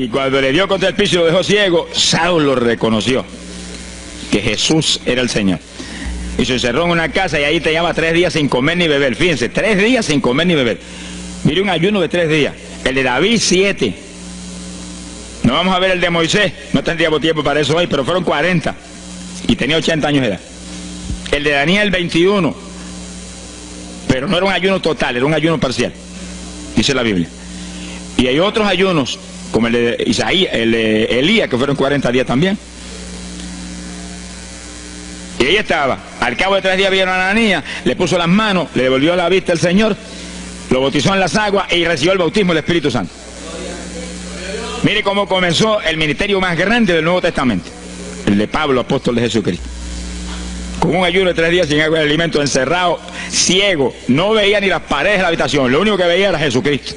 Y cuando le dio contra el piso y lo dejó ciego, Saulo reconoció que Jesús era el Señor. Y se encerró en una casa y ahí te lleva 3 días sin comer ni beber. Fíjense, 3 días sin comer ni beber. Mire, un ayuno de 3 días. El de David, 7. No vamos a ver el de Moisés, no tendríamos tiempo para eso hoy, pero fueron 40. Y tenía 80 años de edad. El de Daniel, 21. Pero no era un ayuno total, era un ayuno parcial. Dice la Biblia. Y hay otros ayunos, como el de Isaías, el de Elías, que fueron 40 días también. Y ahí estaba. Al cabo de 3 días vieron a Ananías, le puso las manos, le devolvió la vista al Señor, lo bautizó en las aguas y recibió el bautismo del Espíritu Santo. Mire cómo comenzó el ministerio más grande del Nuevo Testamento, el de Pablo, apóstol de Jesucristo. Con un ayuno de 3 días sin agua y alimento, encerrado, ciego, no veía ni las paredes de la habitación, lo único que veía era Jesucristo.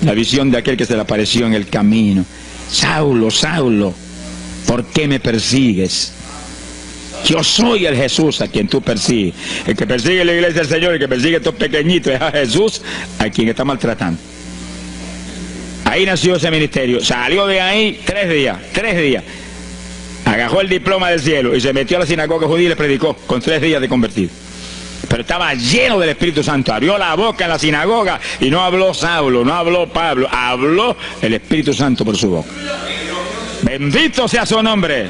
La visión de aquel que se le apareció en el camino. Saulo, Saulo, ¿por qué me persigues? Yo soy el Jesús a quien tú persigues. El que persigue la iglesia del Señor, el que persigue a estos pequeñitos, es a Jesús a quien está maltratando. Ahí nació ese ministerio. Salió de ahí 3 días, 3 días. Agarró el diploma del cielo y se metió a la sinagoga judía y le predicó con 3 días de convertido. Pero estaba lleno del Espíritu Santo. Abrió la boca en la sinagoga y no habló Saulo, no habló Pablo, habló el Espíritu Santo por su boca. Bendito sea su nombre.